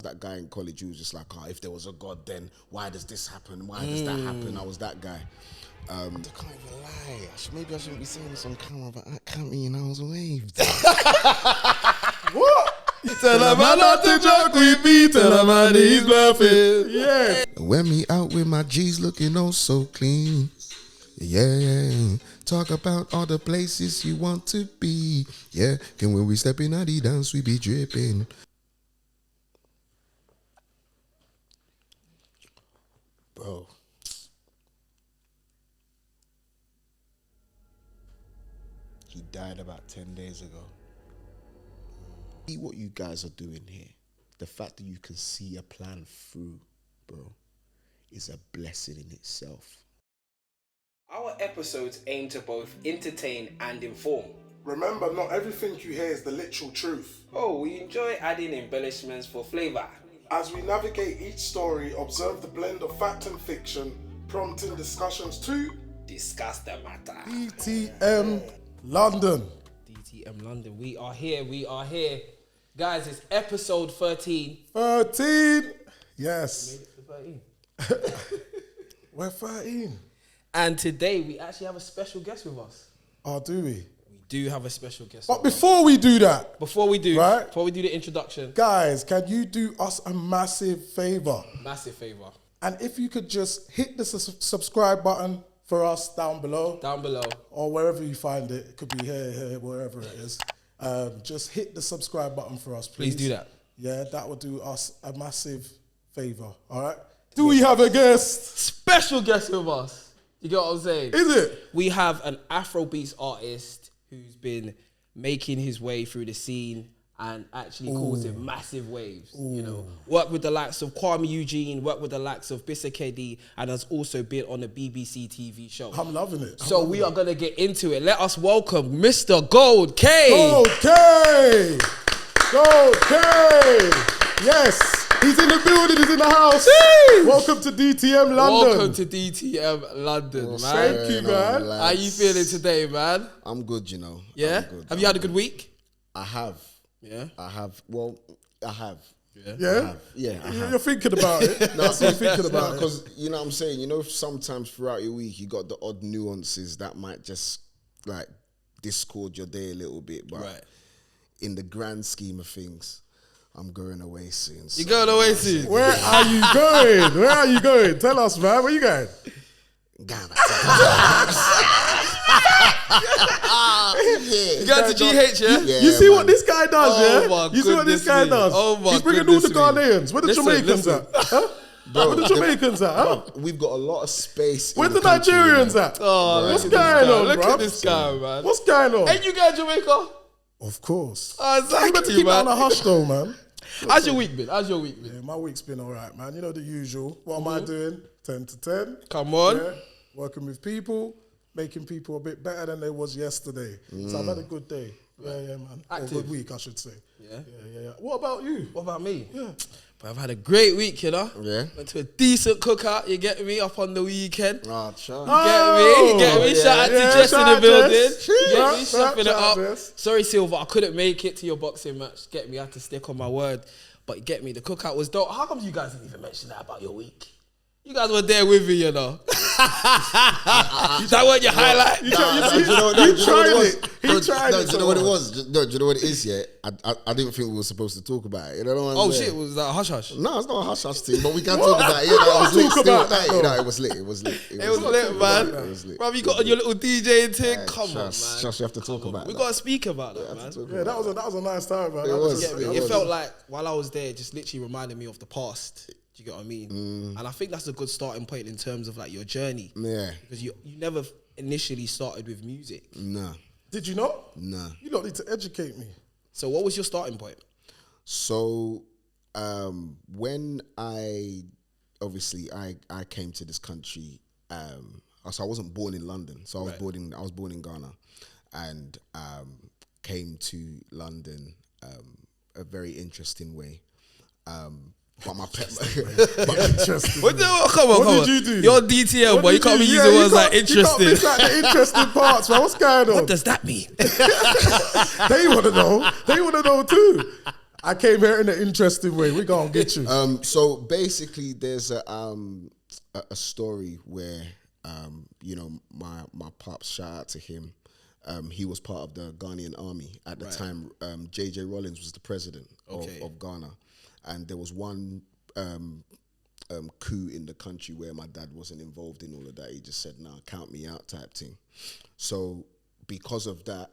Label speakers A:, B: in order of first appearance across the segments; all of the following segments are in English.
A: That guy in college who was just like, oh, if there was a God, then why does this happen? Why does that happen? I was that guy. I can't even lie. Maybe I shouldn't be saying this on camera, but I can't mean I was waved.
B: What? Tell a man not to joke with me, tell a man he's laughing. Yeah.
A: When me out with my G's looking oh so clean. Yeah. Talk about all the places you want to be. Yeah. And when we step in at the dance, we be dripping. Bro. He died about 10 days ago. See what you guys are doing here. The fact that you can see a plan through, bro, is a blessing in itself.
C: Our episodes aim to both entertain and inform.
B: Remember, not everything you hear is the literal truth.
C: Oh, we enjoy adding embellishments for flavor.
B: As we navigate each story, observe the blend of fact and fiction, prompting discussions to
C: Discuss the matter.
B: DTM London.
C: DTM London. We are here. Guys, it's episode 13.
B: 13. Yes.
C: We made it to 13.
B: We're 13.
C: And today we actually have a special guest with us.
B: Oh, do we?
C: We do have a special guest.
B: But before we do that,
C: before we do the introduction,
B: guys, can you do us a massive favor?
C: Massive favor.
B: And if you could just hit the subscribe button for us down below. Or wherever you find it. It could be here, wherever it is. Just hit the subscribe button for us, please.
C: Please do that.
B: Yeah, that would do us a massive favor. All right? Do we have a guest?
C: Special guest with us. You get what I'm saying?
B: Is it?
C: We have an Afrobeats artist who's been making his way through the scene and actually causing massive waves. You know, worked with the likes of Kwame Eugene, worked with the likes of Bissa KD, and has also been on a BBC TV show.
B: I'm loving it.
C: So we are gonna get into it. Let us welcome Mr. Gold K.
B: Gold K. Yes. He's in the building, he's in the house.
C: Jeez.
B: Welcome to DTM London.
C: Welcome to DTM London, man.
B: Thank you, man.
C: How you feeling today, man?
A: I'm good, you know.
C: Yeah? Have you had a good week?
A: I have.
C: Yeah?
A: I have. Well, I have.
B: Yeah?
A: I have.
B: You're thinking about it. That's what you're thinking about it.
A: Because, you know what I'm saying? You know, sometimes throughout your week, you got the odd nuances that might just, like, discord your day a little bit. But in the grand scheme of things, I'm going away soon.
C: You're going away soon?
B: Where are you going? Where are you going? Tell us, man. Where you going?
A: Ghana.
C: You going to GH, yeah?
B: You see what this guy does,
C: my
B: You see what this guy does?
C: Oh my
B: He's bringing all the
C: goodness
B: Ghanaians. Where the Jamaicans at? Huh?
A: Bro,
B: Where the Jamaicans at? Huh?
A: We've got a lot of space.
B: Where
A: in
B: the
A: country,
B: Nigerians
A: you know.
B: at?
C: Oh,
B: what's going on,
C: Look
B: bro?
C: at this guy, man.
B: What's going on?
C: Ain't you going to Jamaica?
B: Of course.
C: Oh, exactly,
B: Keep
C: man.
B: that on a hush, though, man.
C: How's your week been?
B: Yeah, my week's been all right, man. You know the usual. What am I doing? 10 to 10.
C: Come on.
B: Yeah. Working with people, making people a bit better than they was yesterday. So I've had a good day. Yeah, man.
C: Active.
B: Or a good week, I should say.
C: Yeah.
B: Yeah. What about you?
C: What about me?
B: Yeah.
C: But I've had a great week, you know?
A: Yeah.
C: Went to a decent cookout, you get me, up on the weekend.
A: Oh, sure.
C: You get me? Shout out to Jess in the building. You get me? Shopping it up.
B: Jess.
C: Sorry, Silver, I couldn't make it to your boxing match. Get me? I had to stick on my word. But you get me? The cookout was dope. How come you guys didn't even mention that about your week? You guys were there with me, you know. That wasn't your highlight.
B: He tried it.
A: Do you know what it was? Do you know what it is? Yeah, I didn't think we were supposed to talk about it. You know what I'm
C: Oh
A: saying?
C: shit, was that a hush hush?
A: No, it's not a hush hush thing, but we can talk about it. You know, it was lit. It was lit. It was lit.
C: It was lit, man.
A: It was lit.
C: Bro, you got on your little DJ thing. Come on, man.
A: Just you have to talk about
C: We
A: that.
C: got to speak about that, man.
B: Yeah, that was a nice time, man.
A: It was.
C: It felt like while I was there, just literally reminded me of the past. Do you get what I mean? And I think that's a good starting point in terms of like your journey.
A: Yeah.
C: Because you never initially started with music.
A: Nah.
B: Did you not?
A: Nah.
B: You don't need to educate me.
C: So what was your starting point?
A: So when I came to this country, so I wasn't born in London. So I was born in Ghana, and came to London a very interesting way. But my pet.
B: Interesting.
C: Come on.
B: What did you do?
C: You're DTM, boy. You can't be using words like interesting.
B: You can't miss out the interesting parts, man. What's going on?
C: What does that mean?
B: They want to know. They want to know too. I came here in an interesting way. We're going to get you.
A: So basically, there's a story where, my pops, shout out to him. He was part of the Ghanaian army at the time. J.J. Rollins was the president of Ghana. And there was one coup in the country where my dad wasn't involved in all of that. He just said, nah, count me out type thing. So because of that,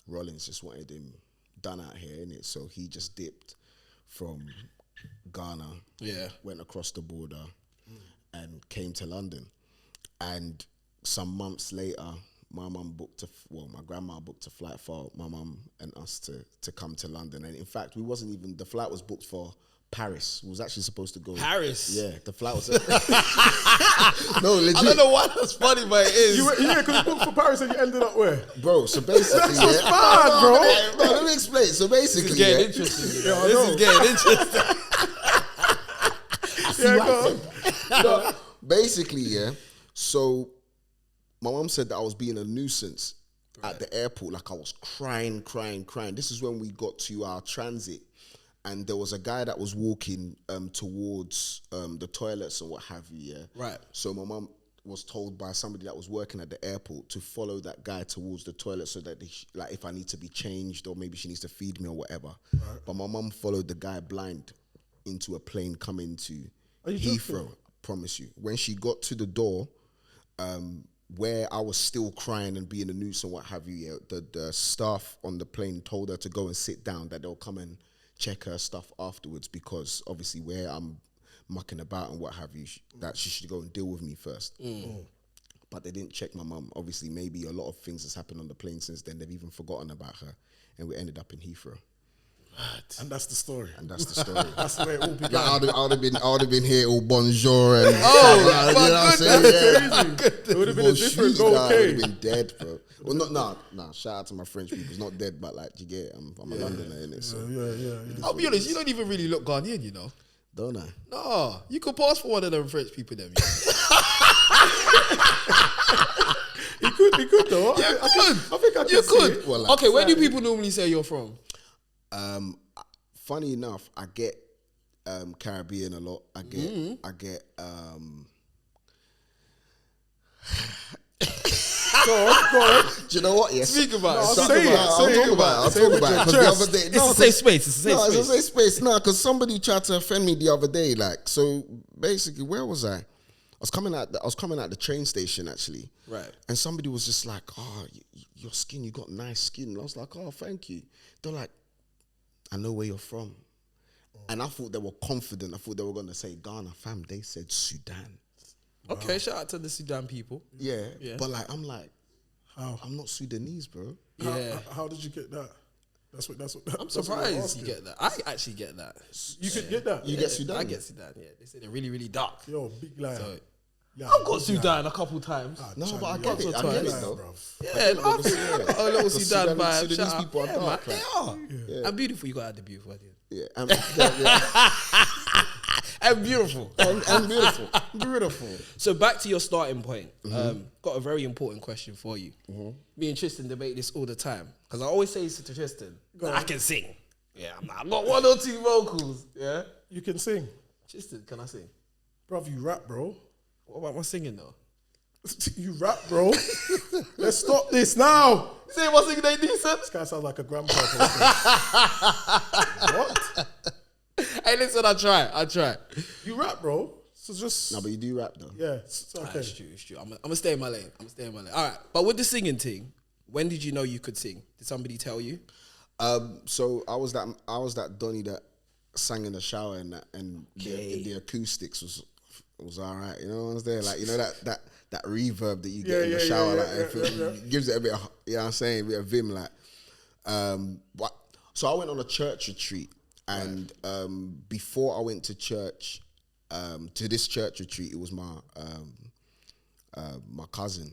A: Rollins just wanted him done out here, innit? So he just dipped from Ghana, went across the border and came to London. And some months later, my grandma booked a flight for my mum and us to come to London. And in fact, the flight was booked for Paris. We was actually supposed to go.
C: Paris?
A: Yeah, the flight was... No, legit.
C: I don't know why that's funny, but it is.
B: Because you booked for Paris and you ended up where?
A: Bro, so basically...
B: That's bad, bro.
A: No, let me explain. So basically...
C: This is getting interesting. This is getting interesting.
A: No, basically, so my mum said that I was being a nuisance at the airport. Like I was crying. This is when we got to our transit. And there was a guy that was walking towards the toilets and what have you,
C: Right.
A: So my mum was told by somebody that was working at the airport to follow that guy towards the toilet so that, if I need to be changed or maybe she needs to feed me or whatever. Right. But my mum followed the guy blind into a plane coming to Heathrow, I promise you. When she got to the door, where I was still crying and being a nuisance and what have you, the staff on the plane told her to go and sit down, that they'll come and check her stuff afterwards, because obviously where I'm mucking about and what have you, that she should go and deal with me first. But they didn't check my mum. Obviously, maybe a lot of things has happened on the plane since then. They've even forgotten about her, and we ended up in Heathrow.
B: What? And that's the story.
A: That's
B: where it all began.
A: Like I would have been here all bonjour and
C: you know what I'm saying?
B: It would have been a different goal.
A: I would have been dead, bro. Well, nah. Shout out to my French people. It's not dead, but like, you get it? I'm a Londoner, innit? So
B: yeah.
C: I'll be honest, you don't even really look Ghanaian, you know.
A: Don't I?
C: No, you could pass for one of them French people, them. You
B: He could though. I think I could.
A: Well, like,
C: okay, where do people normally say you're from?
A: Funny enough, I get Caribbean a lot. I get
B: Go on.
A: Do you know what? Yes.
C: Speak about it.
A: I'll talk about it. Because the other day,
C: It's a safe space. It's a safe
A: space. No, because somebody tried to offend me the other day. Like, so basically, where was I? I was coming out the train station actually.
C: Right.
A: And somebody was just like, "Oh, your skin, you got nice skin." And I was like, "Oh, thank you." They're like, "I know where you're from," and I thought they were confident. I thought they were gonna say Ghana, fam. They said Sudan.
C: Okay, shout out to the Sudan people.
A: Yeah. But like, I'm like, how? I'm not Sudanese, bro.
C: Yeah.
B: How did you get that? That's what.
C: I'm surprised you get that. I actually get that.
B: You could get that.
A: You get Sudan.
C: I get Sudan. Yeah, they say they're really, really dark.
B: Yo, big liar.
C: So,
B: Yeah,
C: I've got Sudan a couple times.
A: No, but I get it. I get it though.
C: Yeah, I've got a little Sudan vibe.
A: Sudanese people are dark.
C: They are. Yeah. And beautiful. You got to add the beautiful at the end.
A: Yeah.
C: And beautiful.
A: and beautiful.
C: So back to your starting point. Got a very important question for you. Me and Tristan debate this all the time. Because I always say to Tristan, I can sing. Yeah, I got one or two vocals. Yeah.
B: You can sing.
C: Tristan, can I sing?
B: Bruv, you rap, bro.
C: What about my singing though?
B: You rap, bro. Let's stop this now.
C: Say my singing ain't decent.
B: This guy sounds like a grandpa. What?
C: Hey, listen, I try.
B: You rap, bro. So just...
A: No, but you do rap though.
B: Yeah, it's okay.
C: It's true. I'm going to stay in my lane. All right. But with the singing thing, when did you know you could sing? Did somebody tell you?
A: So I was that Donny that sang in the shower and the acoustics was all right. You know what I'm saying? Like, you know that reverb that you get in the shower, it gives it a bit of, you know what I'm saying, a bit of vim, like. So I went on a church retreat, and before I went to church, to this church retreat, it was my cousin.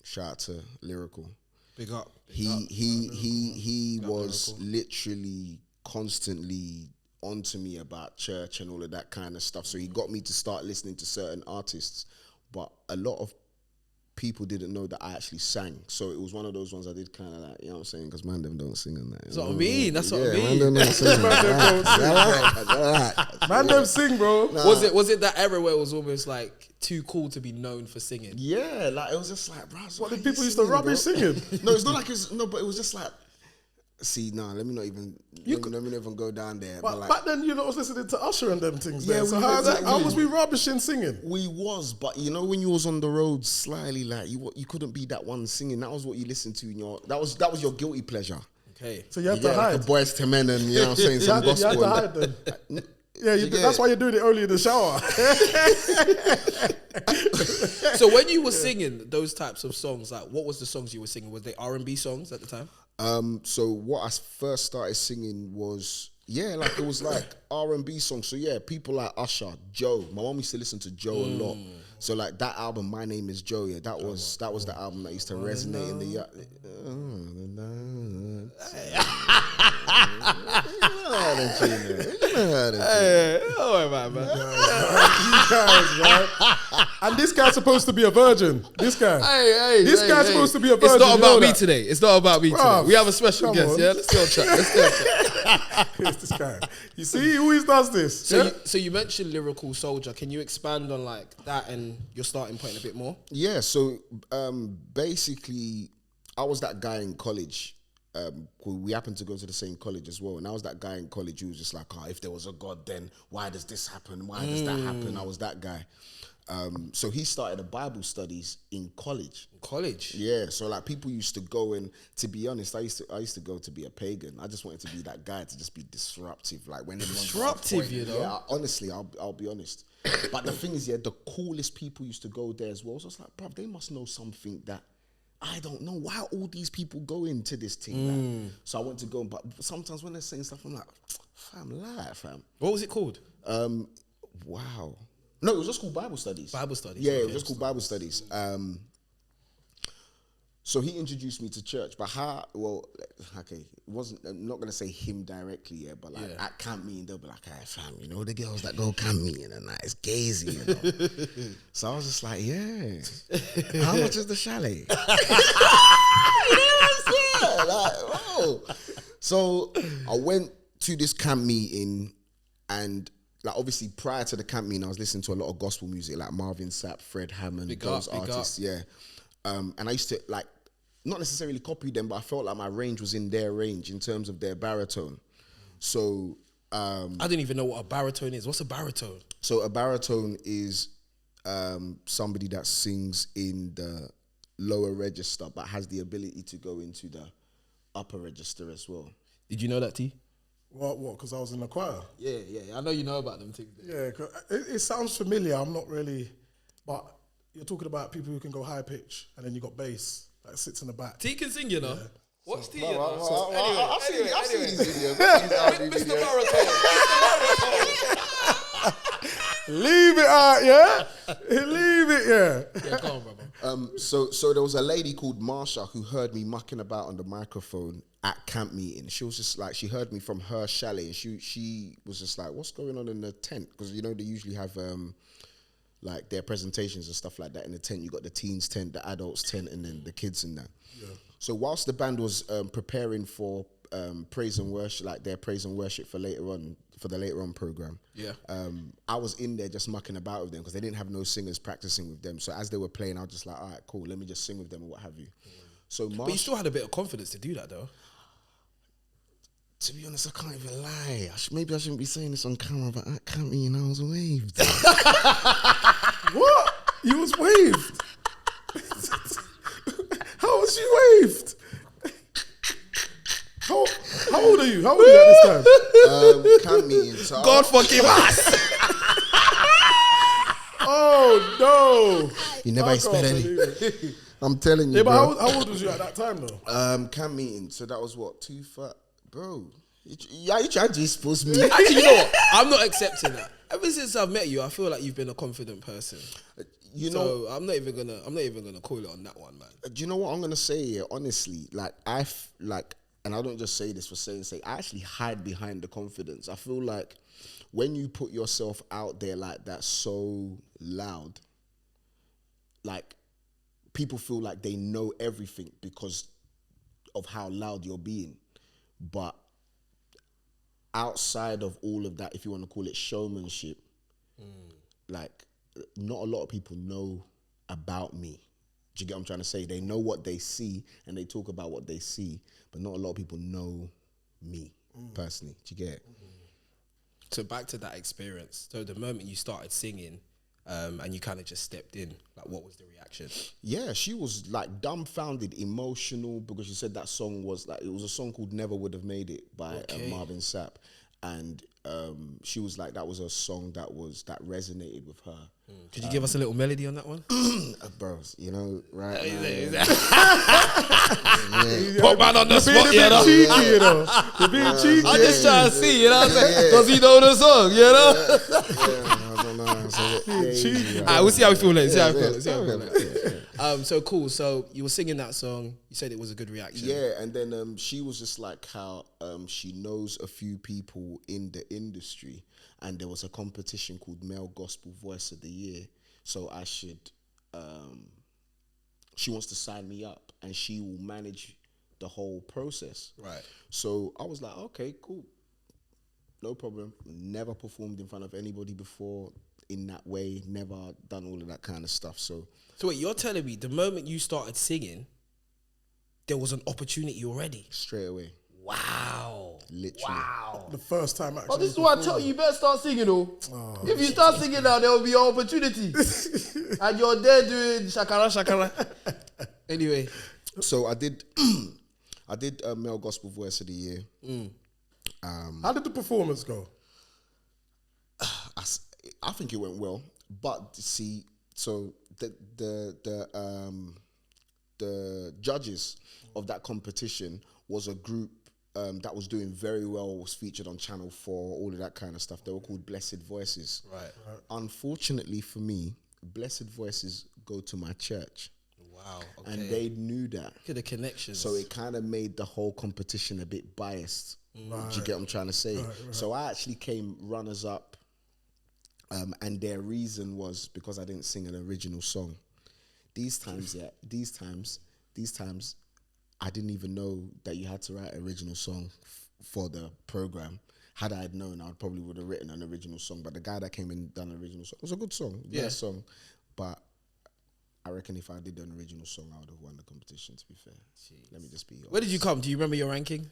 A: Shout out to Lyrical.
C: Big up.
A: He was literally constantly onto me about church and all of that kind of stuff. So he got me to start listening to certain artists, but a lot of people didn't know that I actually sang. So it was one of those ones I did kind of like, you know what I'm saying? Because man, them don't sing on that.
C: That's what I mean. That's what I mean.
A: Man, them don't sing.
B: Man, them sing, bro.
C: Nah. Was it that era where it was almost like too cool to be known for singing?
A: Yeah, like it was just like, bro.
B: What the people used to rubbish singing?
A: No, it's not like it's no, but it was just like. See, let me not even go down there.
B: But
A: like,
B: back then, you know, I was listening to Usher and them things.
A: Yeah,
B: there. So how was we rubbish in singing?
A: We was, but you know, when you was on the road, slightly like you couldn't be that one singing. That was what you listened to in your. That was your guilty pleasure.
C: Okay,
B: so you had to hide.
A: Like the Boys to Men and you know what I'm saying, some gospel.
B: You had to hide then. Yeah, that's why you're doing it early in the shower.
C: So when you were singing those types of songs, like what was the songs you were singing? Was they R&B songs at the time?
A: So what I first started singing was it was like R&B songs. So yeah, people like Usher, Joe. My mom used to listen to Joe a lot. So like that album, My Name Is Joe. Yeah, that was the album that used to resonate in the.
C: Don't worry about it, man.
B: You guys, right? And this guy's supposed to be a virgin. This guy. This guy's supposed to be a virgin.
C: It's not about me today. It's not about me today. We have a special guest.
B: On.
C: Yeah, let's go chat.
B: Here's this guy. You see, he always does this.
C: So you mentioned Lyrical Soldier. Can you expand on like that and your starting point a bit more?
A: Yeah. So basically, I was that guy in college. We happened to go to the same college as well, and I was that guy in college who was just like, if there was a God, then why does this happen? Why does that happen? I was that guy. So he started a Bible studies in college.
C: College?
A: Yeah. So like people used to go, and to be honest, I used to go to be a pagan. I just wanted to be that guy to just be disruptive. Like when
C: disruptive, you know.
A: Yeah. Honestly, I'll be honest. But the thing is, the coolest people used to go there as well. So it's like, bruv, they must know something that I don't know. Why all these people go into this thing? Like, so I went to go, but sometimes when they're saying stuff, I'm like, fam.
C: What was it called?
A: Wow. No, it was just called Bible studies.
C: Bible studies.
A: Yeah, it was just called Bible studies. So he introduced me to church, but it wasn't, I'm not going to say him directly, but like at camp meeting, they'll be like, hey fam, you know, the girls that go camp meeting and that, it's gazy, you know. So I was just like, yeah, how much is the chalet? You know what I'm saying? Like, oh. So I went to this camp meeting, and like obviously prior to the camp meeting, I was listening to a lot of gospel music, like Marvin Sapp, Fred Hammond, those artists, yeah. And I used to like, not necessarily copy them, but I felt like my range was in their range in terms of their baritone. So
C: I didn't even know what a baritone is. What's a baritone?
A: So a baritone is somebody that sings in the lower register but has the ability to go into the upper register as well.
C: Did you know that, T?
B: What? Because I was in the choir.
C: Yeah. I know you know about them things.
B: Yeah, it sounds familiar. I'm not really, but you're talking about people who can go high pitch, and then you got bass that sits in the back.
C: T can sing, you know. Yeah. Watch T.
A: I've seen these videos.
C: Mr. Baritone.
B: Leave it out, yeah. Leave it, yeah.
C: Yeah, go on, brother.
A: So there was a lady called Marsha who heard me mucking about on the microphone at camp meeting. She was just like, she heard me from her chalet, and she was just like, what's going on in the tent? Because you know they usually have like their presentations and stuff like that in the tent. You got the teens tent, the adults tent, and then the kids in that. Yeah. So whilst the band was preparing for praise and worship, like their praise and worship for the later on program, I was in there just mucking about with them because they didn't have no singers practicing with them. So as they were playing, I was just like, all right, cool, let me just sing with them or what have you. So
C: but you still had a bit of confidence to do that though.
A: To be honest, I can't even lie. Maybe I shouldn't be saying this on camera, but I can't mean I was waved.
B: What? You was waved? How was you waved? How old are you? How old are you at this time?
A: Camp meeting. So
C: God forgive us.
B: Oh no!
A: You never expect any. I'm telling you,
B: yeah, but
A: bro.
B: how old was you at that time though?
A: Camp meeting. So that was what, 2 foot, bro. You tried to expose me.
C: Actually, you know what? I'm not accepting that. Ever since I've met you, I feel like you've been a confident person.
A: You know,
C: so I'm not even gonna call it on that one, man.
A: Do you know what I'm gonna say here? Honestly, like and I don't just say this for saying sake. I actually hide behind the confidence. I feel like when you put yourself out there like that, so loud, like people feel like they know everything because of how loud you're being. But outside of all of that, if you want to call it showmanship, like not a lot of people know about me. Do you get what I'm trying to say? They know what they see and they talk about what they see, but not a lot of people know me personally. Do you get it?
C: So back to that experience. So the moment you started singing, and you kind of just stepped in, like what was the reaction?
A: Yeah, she was like dumbfounded, emotional, because she said that song was like, it was a song called Never Would Have Made It by Marvin Sapp. And she was like, that was a song that resonated with her.
C: Could you give us a little melody on that one?
A: Bros, you know, right?
C: Put man on the spot, you know?
B: Cheeky, you know. You're being cheeky.
C: I'm just trying to see, you know what I'm saying? Does he know the song, you know?
A: I don't know.
C: We'll see how we feel later. So cool. So you were singing that song. You said it was a good reaction.
A: Yeah, and then she was just like how she knows a few people in the industry, and there was a competition called Male Gospel Voice of the Year. So I should, she wants to sign me up, and she will manage the whole process.
C: Right.
A: So I was like, okay, cool. No problem. Never performed in front of anybody before in that way. Never done all of that kind of stuff. So
C: wait, you're telling me the moment you started singing, there was an opportunity already?
A: straight away.
C: Wow.
A: Literally.
C: Wow.
B: The first time actually.
C: But this is why I tell you, you better start singing, though. If you start singing now, there will be an opportunity. And you're there doing shakara. Anyway.
A: So I did Male Gospel Voice of the Year.
B: How did the performance go?
A: I think it went well, but see, so the judges of that competition was a group that was doing very well, was featured on Channel 4, all of that kind of stuff. They were called Blessed Voices.
C: Right.
A: Unfortunately for me, Blessed Voices go to my church.
C: Wow. Okay.
A: And they knew that.
C: Look at the connections.
A: So it kind of made the whole competition a bit biased.
B: Right.
A: Do you get what I'm trying to say?
B: Right.
A: So I actually came runners up, and their reason was because I didn't sing an original song. These times, I didn't even know that you had to write an original song for the program. Had I had known, I probably would have written an original song. But the guy that came in and done an original song, it was a good song, nice song. But I reckon if I did an original song, I would have won the competition, to be fair. Jeez. Let me just be honest.
C: Where did you come? Do you remember your ranking?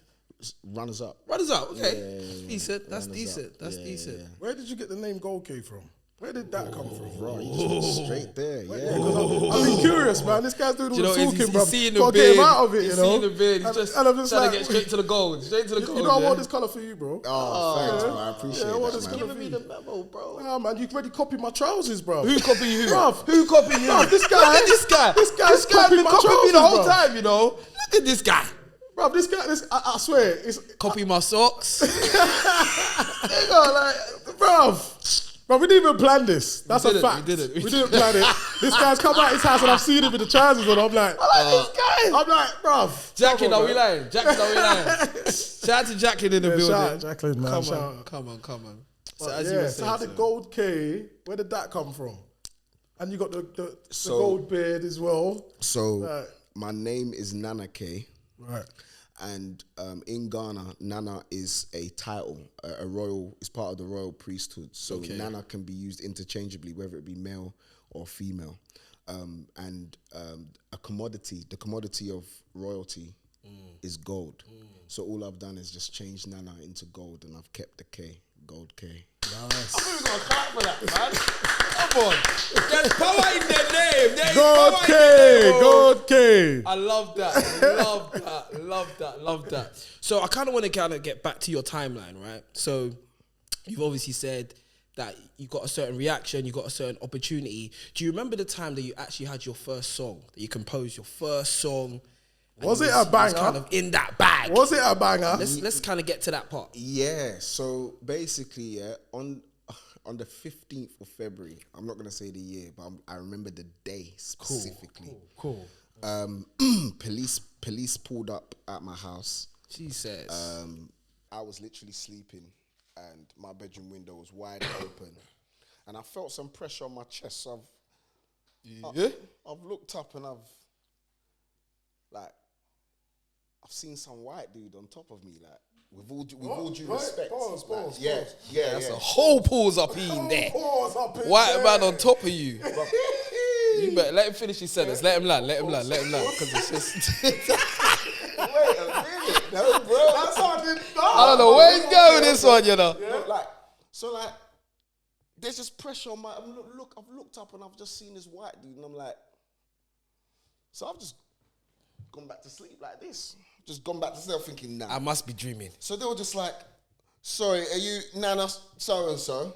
A: Runners up.
C: Runners up, okay.
A: Yeah,
C: decent. That's
A: runners
C: decent.
A: up.
C: That's
A: Yeah,
C: decent.
A: yeah.
B: Where did you get the name Gold K from? Where did that come from?
A: Bro, you just went straight there, yeah.
B: I'm curious, man. This guy's doing all the talking, bro.
C: He's seeing the
B: Gotta
C: beard.
B: get him out of it,
C: He's
B: you know.
C: seeing the beard. He's just
B: and I'm just
C: trying
B: like,
C: to get straight to the gold. Straight to the gold.
B: You know, I
C: man.
B: want this colour for you, bro.
A: Oh, thanks, man. I appreciate
B: I want
A: that,
B: this
A: man.
B: colour
C: Giving me the memo, bro.
B: Nah, man, you already copied my trousers, bro.
C: Who copied you?
B: Bruv.
C: Who copied you?
B: Bruv, this guy.
C: Look at this guy.
B: This guy's
C: been
B: my
C: copying me the whole
B: trousers, bruv.
C: time, you know. Look at this guy.
B: Bro, this guy, I swear, it's
C: Copy my socks.
B: Bro, we didn't even plan this. That's a fact.
C: We didn't.
B: We didn't plan it. This guy's come out his house and I've seen him with the trousers on. I'm like,
C: this guy.
B: I'm like, bruv.
C: Jacqueline,
B: come
C: are
B: on,
C: we
B: man.
C: lying? Jacqueline, are we lying? Shout out to Jacqueline in the building.
B: Shout out Jacqueline, man.
C: Come on. So,
B: But
C: as you were
B: so
C: saying,
B: how did Gold K, where did that come from? And you got the gold beard as well.
A: So
B: Right.
A: my name is Nana K.
B: Right.
A: And in Ghana, Nana is a title, a royal, is part of the royal priesthood. So Nana can be used interchangeably, whether it be male or female. And a commodity, the commodity of royalty is gold. So all I've done is just change Nana into gold, and I've kept the K, Gold K.
B: Nice.
C: I'm even going to clap for that, man. Come on. There's power in the name. There's
B: Gold
C: power
B: K,
C: in the name, bro.
B: Gold K.
C: I love that. So I kind of want to get back to your timeline, right? So you've obviously said that you got a certain reaction, you got a certain opportunity. Do you remember the time that you actually had your first song, that you composed your first song?
B: Was it a banger?
C: Kind of in that bag.
B: Was it a banger?
C: Let's kind of get to that part.
A: Yeah, so basically, on the 15th of February, I'm not going to say the year, but I remember the day specifically.
B: Cool.
A: Police pulled up at my house.
C: Jesus.
A: I was literally sleeping and my bedroom window was wide open. And I felt some pressure on my chest. So
D: Yeah.
A: I've looked up and I've seen some white dude on top of me, like, with all due respect.
B: Pause.
A: Yeah,
D: That's a whole pause up in there. White man on top of you. You better let him finish his sentence. Let him land. Because it's just...
A: Wait a minute, no, bro.
B: That's how I did that.
D: I don't know where he's going with this one, you know.
A: Yeah. There's just pressure on my... I've looked up and I've just seen this white dude and I'm like... So I've just gone back to sleep like this. Just gone back to sleep thinking, nah.
D: I must be dreaming.
A: So they were just like, sorry, are you Nana so-and-so?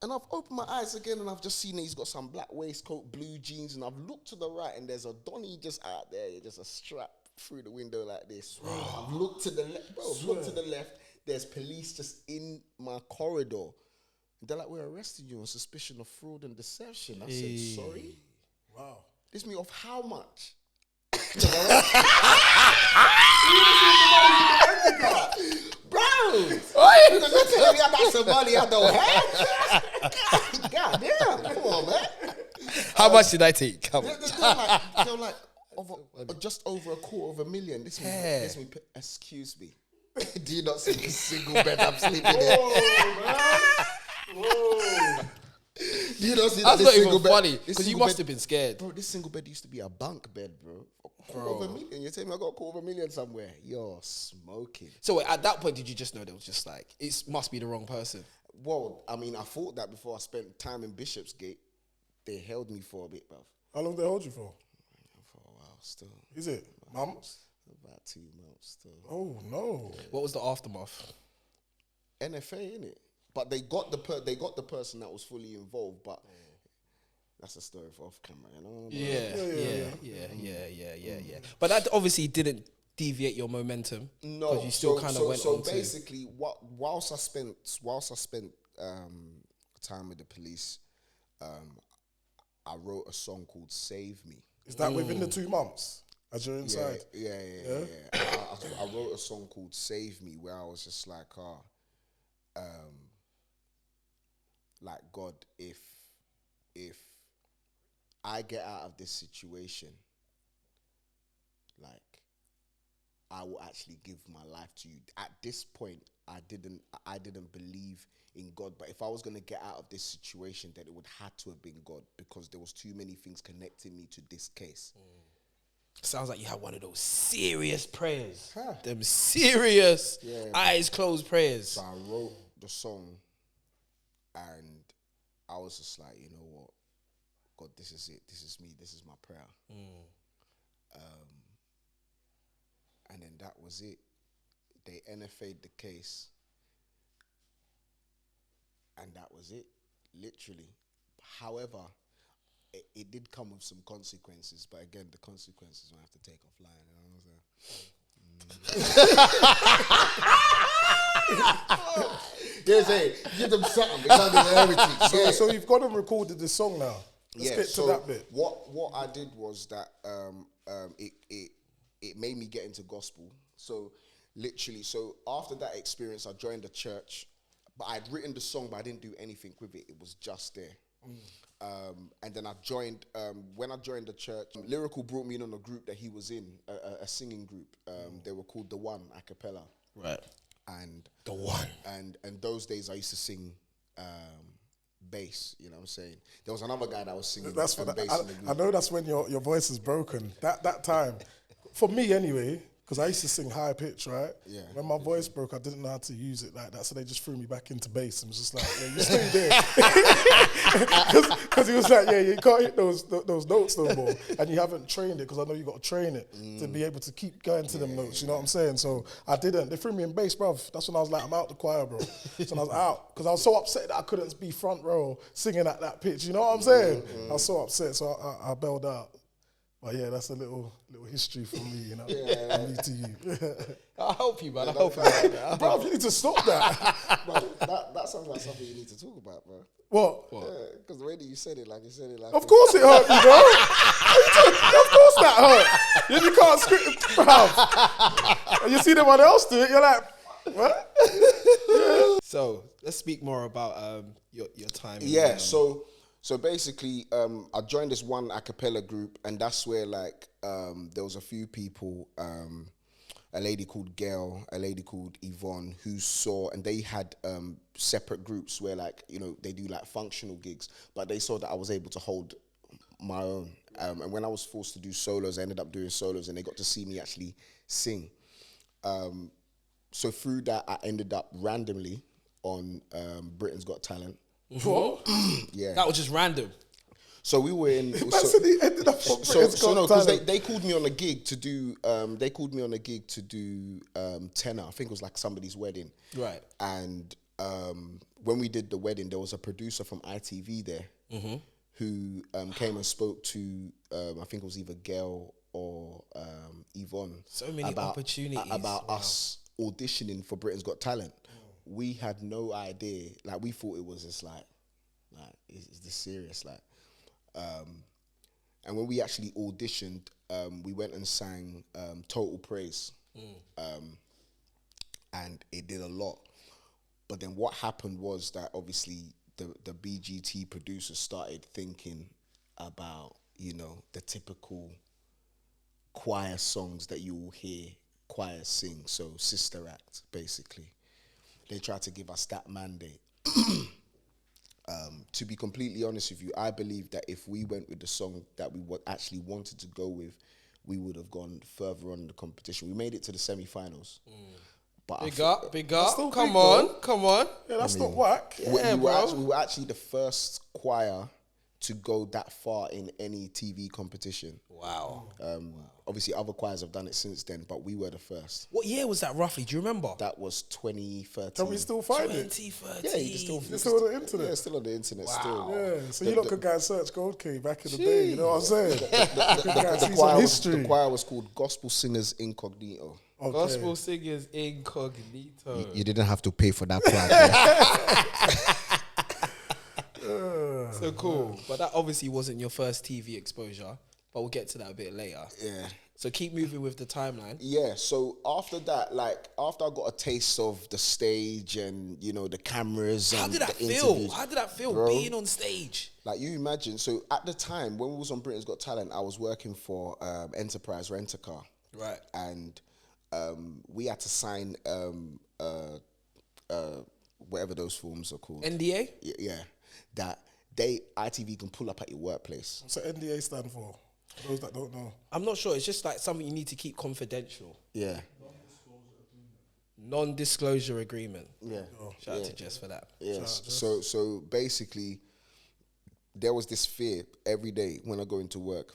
A: And I've opened my eyes again and I've just seen that he's got some black waistcoat, blue jeans, and I've looked to the right and there's a Donny just out there, just a strap through the window like this. I've looked to the left, there's police just in my corridor. And they're like, we're arresting you on suspicion of fraud and deception. I said, sorry?
B: Wow.
A: This me off how much? Bro, because you're telling me I got some money I don't have. God damn, come on, man.
D: How much did I take?
A: They're like just over $250,000. This me, excuse me. Do you not see the single bed I'm sleeping in? Whoa. Do you not see
D: That's
A: that
D: not
A: single
D: even
A: bed?
D: funny, because you must have been scared.
A: Bro, this single bed used to be a bunk bed, bro. $250,000. You're telling me I got $250,000 somewhere? You're smoking.
D: So at that point, did you just know that it was just like, it must be the wrong person?
A: Well, I mean, I thought that before I spent time in Bishopsgate. They held me for a bit, bruv.
B: How long did they hold you for?
A: For a while still.
B: Is it? Months?
A: About 2 months still.
B: Oh, no.
D: What was the aftermath?
A: NFA, innit? But they got the person that was fully involved, but that's a story for off camera, you know?
D: Yeah. But that obviously didn't deviate your momentum.
A: No,
D: because you still kind of went on.
A: So basically, whilst I spent time with the police, I wrote a song called "Save Me."
B: Is that within the 2 months? As you're inside?
A: Yeah. I wrote a song called "Save Me," where I was just like, like, God, if I get out of this situation, like, I will actually give my life to you. At this point, I didn't believe in God, but if I was gonna get out of this situation, then it would have to have been God, because there was too many things connecting me to this case.
D: Sounds like you had one of those serious prayers. Them serious eyes closed prayers.
A: So I wrote the song and I was just like, you know what? God, this is it. This is me. This is my prayer. And then that was it. They NFA'd the case. And that was it. Literally. However, it did come with some consequences, but again, the consequences I have to take offline. You know what I'm saying? Give them something. They can't do everything.
B: So you've got and recorded this song now. Let's get to that bit.
A: What I did was that it made me get into gospel. So literally, after that experience, I joined the church, but I'd written the song, but I didn't do anything with it. It was just there. And then I joined, when I joined the church, Lyrical brought me in on a group that he was in, a singing group. They were called The One, a cappella.
D: Right.
A: And
D: The One.
A: And those days I used to sing bass, you know what I'm saying? There was another guy that was singing bass in the group.
B: I know that's when your voice is broken. That time, for me anyway, because I used to sing high pitch, right? Yeah. When my voice broke, I didn't know how to use it like that, so they just threw me back into bass and was just like, yeah, you stay there. Because he was like, yeah, you can't hit those notes no more, and you haven't trained it, because I know you got to train it to be able to keep going to them notes, you know what I'm saying? So I didn't. They threw me in bass, bruv. That's when I was like, I'm out the choir, bro. So I was out, because I was so upset that I couldn't be front row singing at that pitch, you know what I'm saying? I was so upset, so I bailed out. But yeah, that's a little history for me, you know. Me to you.
D: I'll help you, man. I'll help you.
B: Bro, you need to stop that.
A: That sounds like something you need to talk about, bro.
B: What?
A: Because the way that you said it like.
B: Of course it hurt you, bro. Of course that hurt. You can't script, bro. And you see someone else do it, you're like, what? Yeah.
D: So let's speak more about your time.
A: Yeah. So basically, I joined this one a cappella group, and that's where like there was a few people, a lady called Gail, a lady called Yvonne, who saw, and they had separate groups where like, you know, they do like functional gigs, but they saw that I was able to hold my own. And when I was forced to do solos, I ended up doing solos, and they got to see me actually sing. So through that, I ended up randomly on Britain's Got Talent.
B: What?
A: Yeah.
C: That was just random.
A: So we were in.
B: That's when he ended up on Britain's Got
A: no, because
B: Talent.
A: they called me on a gig to do. They called me on a gig to do tenor. I think it was like somebody's wedding.
C: Right.
A: And when we did the wedding, there was a producer from ITV there who came and spoke to. I think it was either Gail or Yvonne.
C: So many opportunities
A: about us auditioning for Britain's Got Talent. We had no idea. Like, we thought it was just like is this serious? Like, and when we actually auditioned, we went and sang Total Praise. And it did a lot. But then what happened was that obviously the BGT producers started thinking about, you know, the typical choir songs that you will hear choirs sing. So Sister Act, basically. They tried to give us that mandate. To be completely honest with you, I believe that if we went with the song that we actually wanted to go with, we would have gone further on in the competition. We made it to the semi-finals. But
D: Big up.
B: still
D: Come
B: big,
D: on.
B: Yeah, that's not whack.
A: we were actually the first choir to go that far in any TV competition.
C: Wow.
A: Obviously, other choirs have done it since then, but we were the first.
C: What year was that roughly? Do you remember?
A: That was 2013.
B: Can we still find it?
C: 2013.
A: Yeah, you can still
B: It's still on the internet.
A: Yeah, it's still on the internet still.
B: Yeah, so you lot could go and search Gold Key back in the day, you know what I'm saying? You could go and see some
A: The
B: history.
A: choir was called Gospel Singers Incognito.
B: Okay.
D: Gospel Singers Incognito.
A: You didn't have to pay for that prize.
C: So cool. But that obviously wasn't your first TV exposure. But we'll get to that a bit later.
A: Yeah.
C: So keep moving with the timeline.
A: Yeah, so after that, like, after I got a taste of the stage and, you know, the cameras
C: How
A: and
C: did that
A: the
C: feel?
A: interviews,
C: How did that feel
A: bro,
C: being on stage?
A: like, you imagine, so at the time, when we was on Britain's Got Talent, I was working for Enterprise Rent-A-Car.
C: Right.
A: And we had to sign whatever those forms are called.
C: NDA?
A: Yeah. That ITV can pull up at your workplace.
B: What's the NDA stand for? For those that don't know.
C: I'm not sure. It's just like something you need to keep confidential.
A: Yeah.
C: Non-disclosure agreement.
A: Yeah.
C: Shout out to Jess for that.
A: Yes. So basically, there was this fear every day when I go into work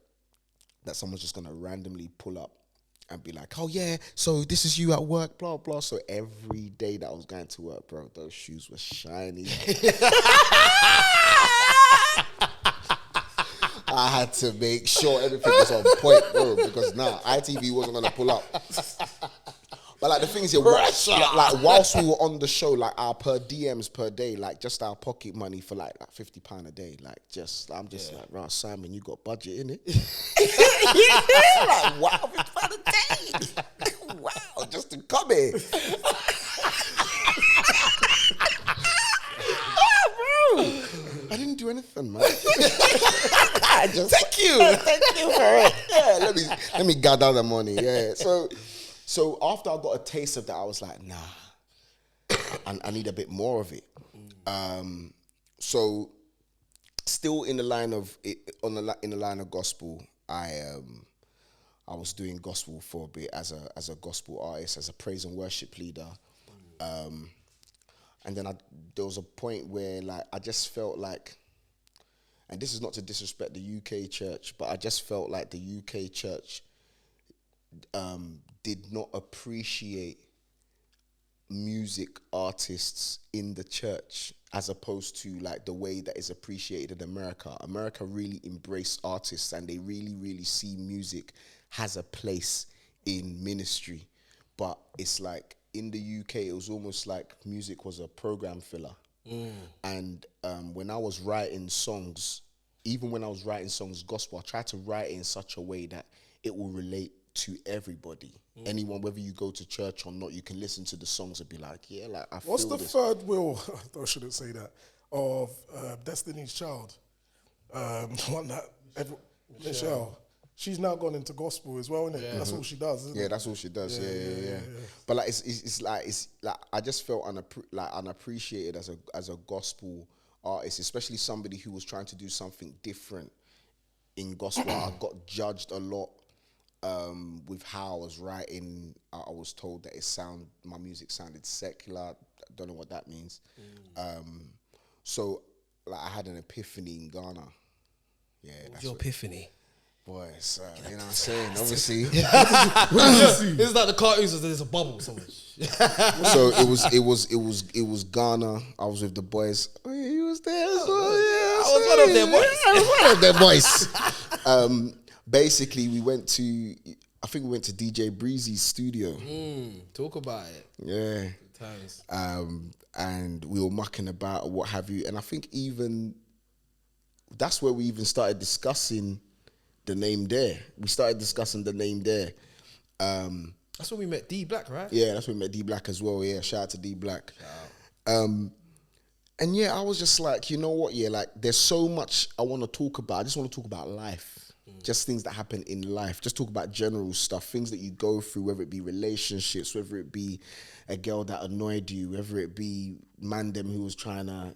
A: that someone's just gonna randomly pull up and be like, "Oh yeah, so this is you at work, blah blah." So every day that I was going to work, bro, those shoes were shiny. I had to make sure everything was on point, bro, because ITV wasn't gonna pull up. But like the thing is, like whilst we were on the show, like our per DMs per day, like just our pocket money for like £50 a day, like I'm just like, right, Simon, you got budget in it? Like, wow, £50 a day, wow, just to come here. I didn't do anything, man. Thank you for it. Yeah, let me gather the money. Yeah, so after I got a taste of that, I was like, nah, I need a bit more of it. So still in the line of in the line of gospel, I was doing gospel for a bit as a gospel artist, as a praise and worship leader. And then there was a point where like I just felt like, and this is not to disrespect the UK church, but I just felt like the UK church did not appreciate music artists in the church as opposed to like the way that is appreciated in America. America really embrace artists and they really, really see music has a place in ministry. But it's like in the UK, it was almost like music was a program filler. And when I was writing songs, even when I was writing songs gospel, I tried to write it in such a way that it will relate to everybody. Anyone, whether you go to church or not, you can listen to the songs and be like, yeah, like I
B: What's
A: feel
B: the
A: this.
B: third wheel, I shouldn't say that, of Destiny's Child? The one that Michelle. She's now gone into gospel as well, innit? Yeah. That's all she does, isn't it?
A: Yeah, that's all she does. Yeah. But like, it's like I just felt unappreciated as a gospel artist, especially somebody who was trying to do something different in gospel. I got judged a lot with how I was writing. I was told that my music sounded secular. I don't know what that means. So like, I had an epiphany in Ghana. Yeah,
C: that's your epiphany.
A: Boys, you know what I'm saying? Obviously,
C: it's like the cartoons. There's a bubble somewhere.
A: So it was Ghana. I was with the boys. Oh, yeah, he was there as well. Yeah,
C: I was one of them boys.
A: I was one of them boys. Basically, we went to DJ Breezy's studio.
C: Talk about it.
A: Yeah.
C: Good times.
A: And we were mucking about or what have you. And I think even that's where we even started discussing the name Dare. We started discussing the name Dare.
C: That's when we met D Black, right?
A: Yeah, that's when we met D Black as well. Yeah, shout out to D Black. And yeah, I was just like, you know what? Yeah, like there's so much I want to talk about. I just want to talk about life. Just things that happen in life. Just talk about general stuff, things that you go through, whether it be relationships, whether it be a girl that annoyed you, whether it be Mandem who was trying to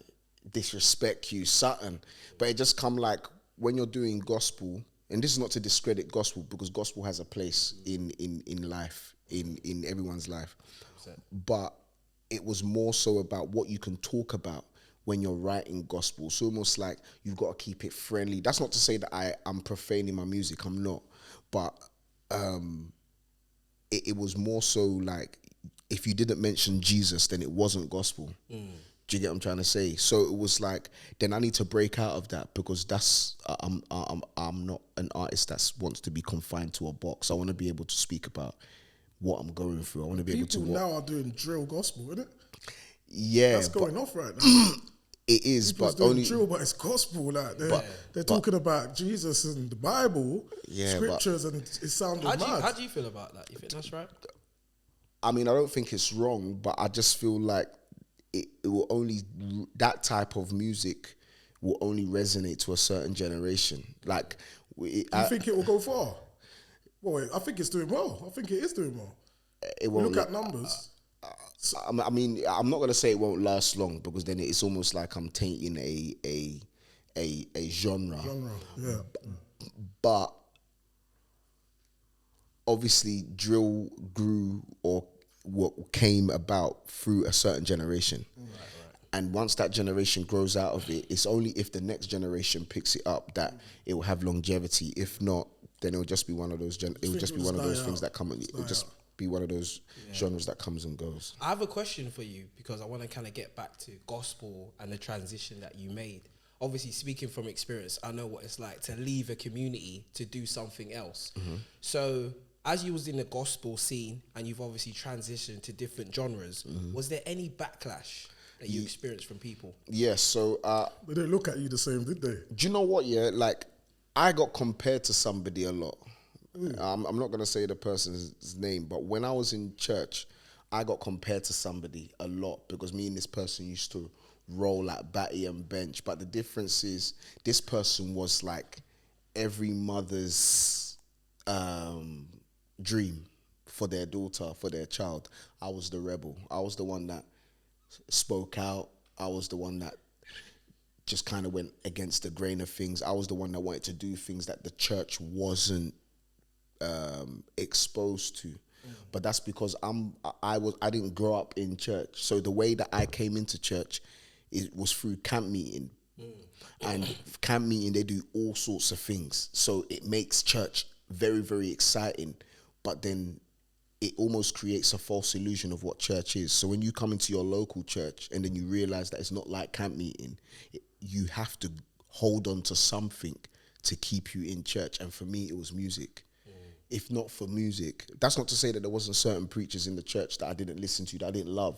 A: disrespect you, something. But it just come like when you're doing gospel, and this is not to discredit gospel because gospel has a place in life, in everyone's life. 100%. But it was more so about what you can talk about when you're writing gospel. So almost like you've got to keep it friendly. That's not to say that I'm profaning my music. I'm not. But it was more so like if you didn't mention Jesus, then it wasn't gospel. Do you get what I'm trying to say? So it was like, then I need to break out of that because that's I'm not an artist that wants to be confined to a box. I want to be able to speak about what I'm going through. I want to be able to.
B: People now are doing drill gospel, isn't it?
A: Yeah,
B: that's going off right now.
A: It is,
B: People's
A: but
B: doing
A: only
B: drill, but it's gospel. Like they're talking about Jesus and the Bible, scriptures, and it sounded mad.
C: How do you feel about that? You think that's right?
A: I mean, I don't think it's wrong, but I just feel like it will only, that type of music will only resonate to a certain generation. Like,
B: you think it will go far? Well, I think it's doing well. I think it is doing well.
A: It won't
B: look at numbers.
A: I mean, I'm not gonna say it won't last long because then it's almost like I'm tainting a genre.
B: Yeah.
A: But obviously, drill grew or what came about through a certain generation. Right. And once that generation grows out of it, it's only if the next generation picks it up that it will have longevity. If not, then it will just be one of those. It will just be one of those things that come. It will just be one of those genres that comes and goes.
C: I have a question for you because I want to kind of get back to gospel and the transition that you made. Obviously, speaking from experience, I know what it's like to leave a community to do something else. So, as you was in the gospel scene and you've obviously transitioned to different genres, was there any backlash that you experienced from people?
A: Yes, so...
B: they didn't look at you the same, did they?
A: Do you know what, like, I got compared to somebody a lot. I'm not going to say the person's name, but when I was in church, I got compared to somebody a lot because me and this person used to roll at Batty and Bench. But the difference is this person was like every mother's dream for their daughter, for their child. I was the rebel. I was the one that spoke out. I was the one that just kind of went against the grain of things. I was the one that wanted to do things that the church wasn't exposed to. But that's because I didn't grow up in church. So the way that I came into church, it was through camp meeting. And camp meeting, they do all sorts of things. So it makes church very, very exciting. But then it almost creates a false illusion of what church is. So when you come into your local church and then you realize that it's not like camp meeting, you have to hold on to something to keep you in church. And for me, it was music. If not for music, that's not to say that there wasn't certain preachers in the church that I didn't listen to, that I didn't love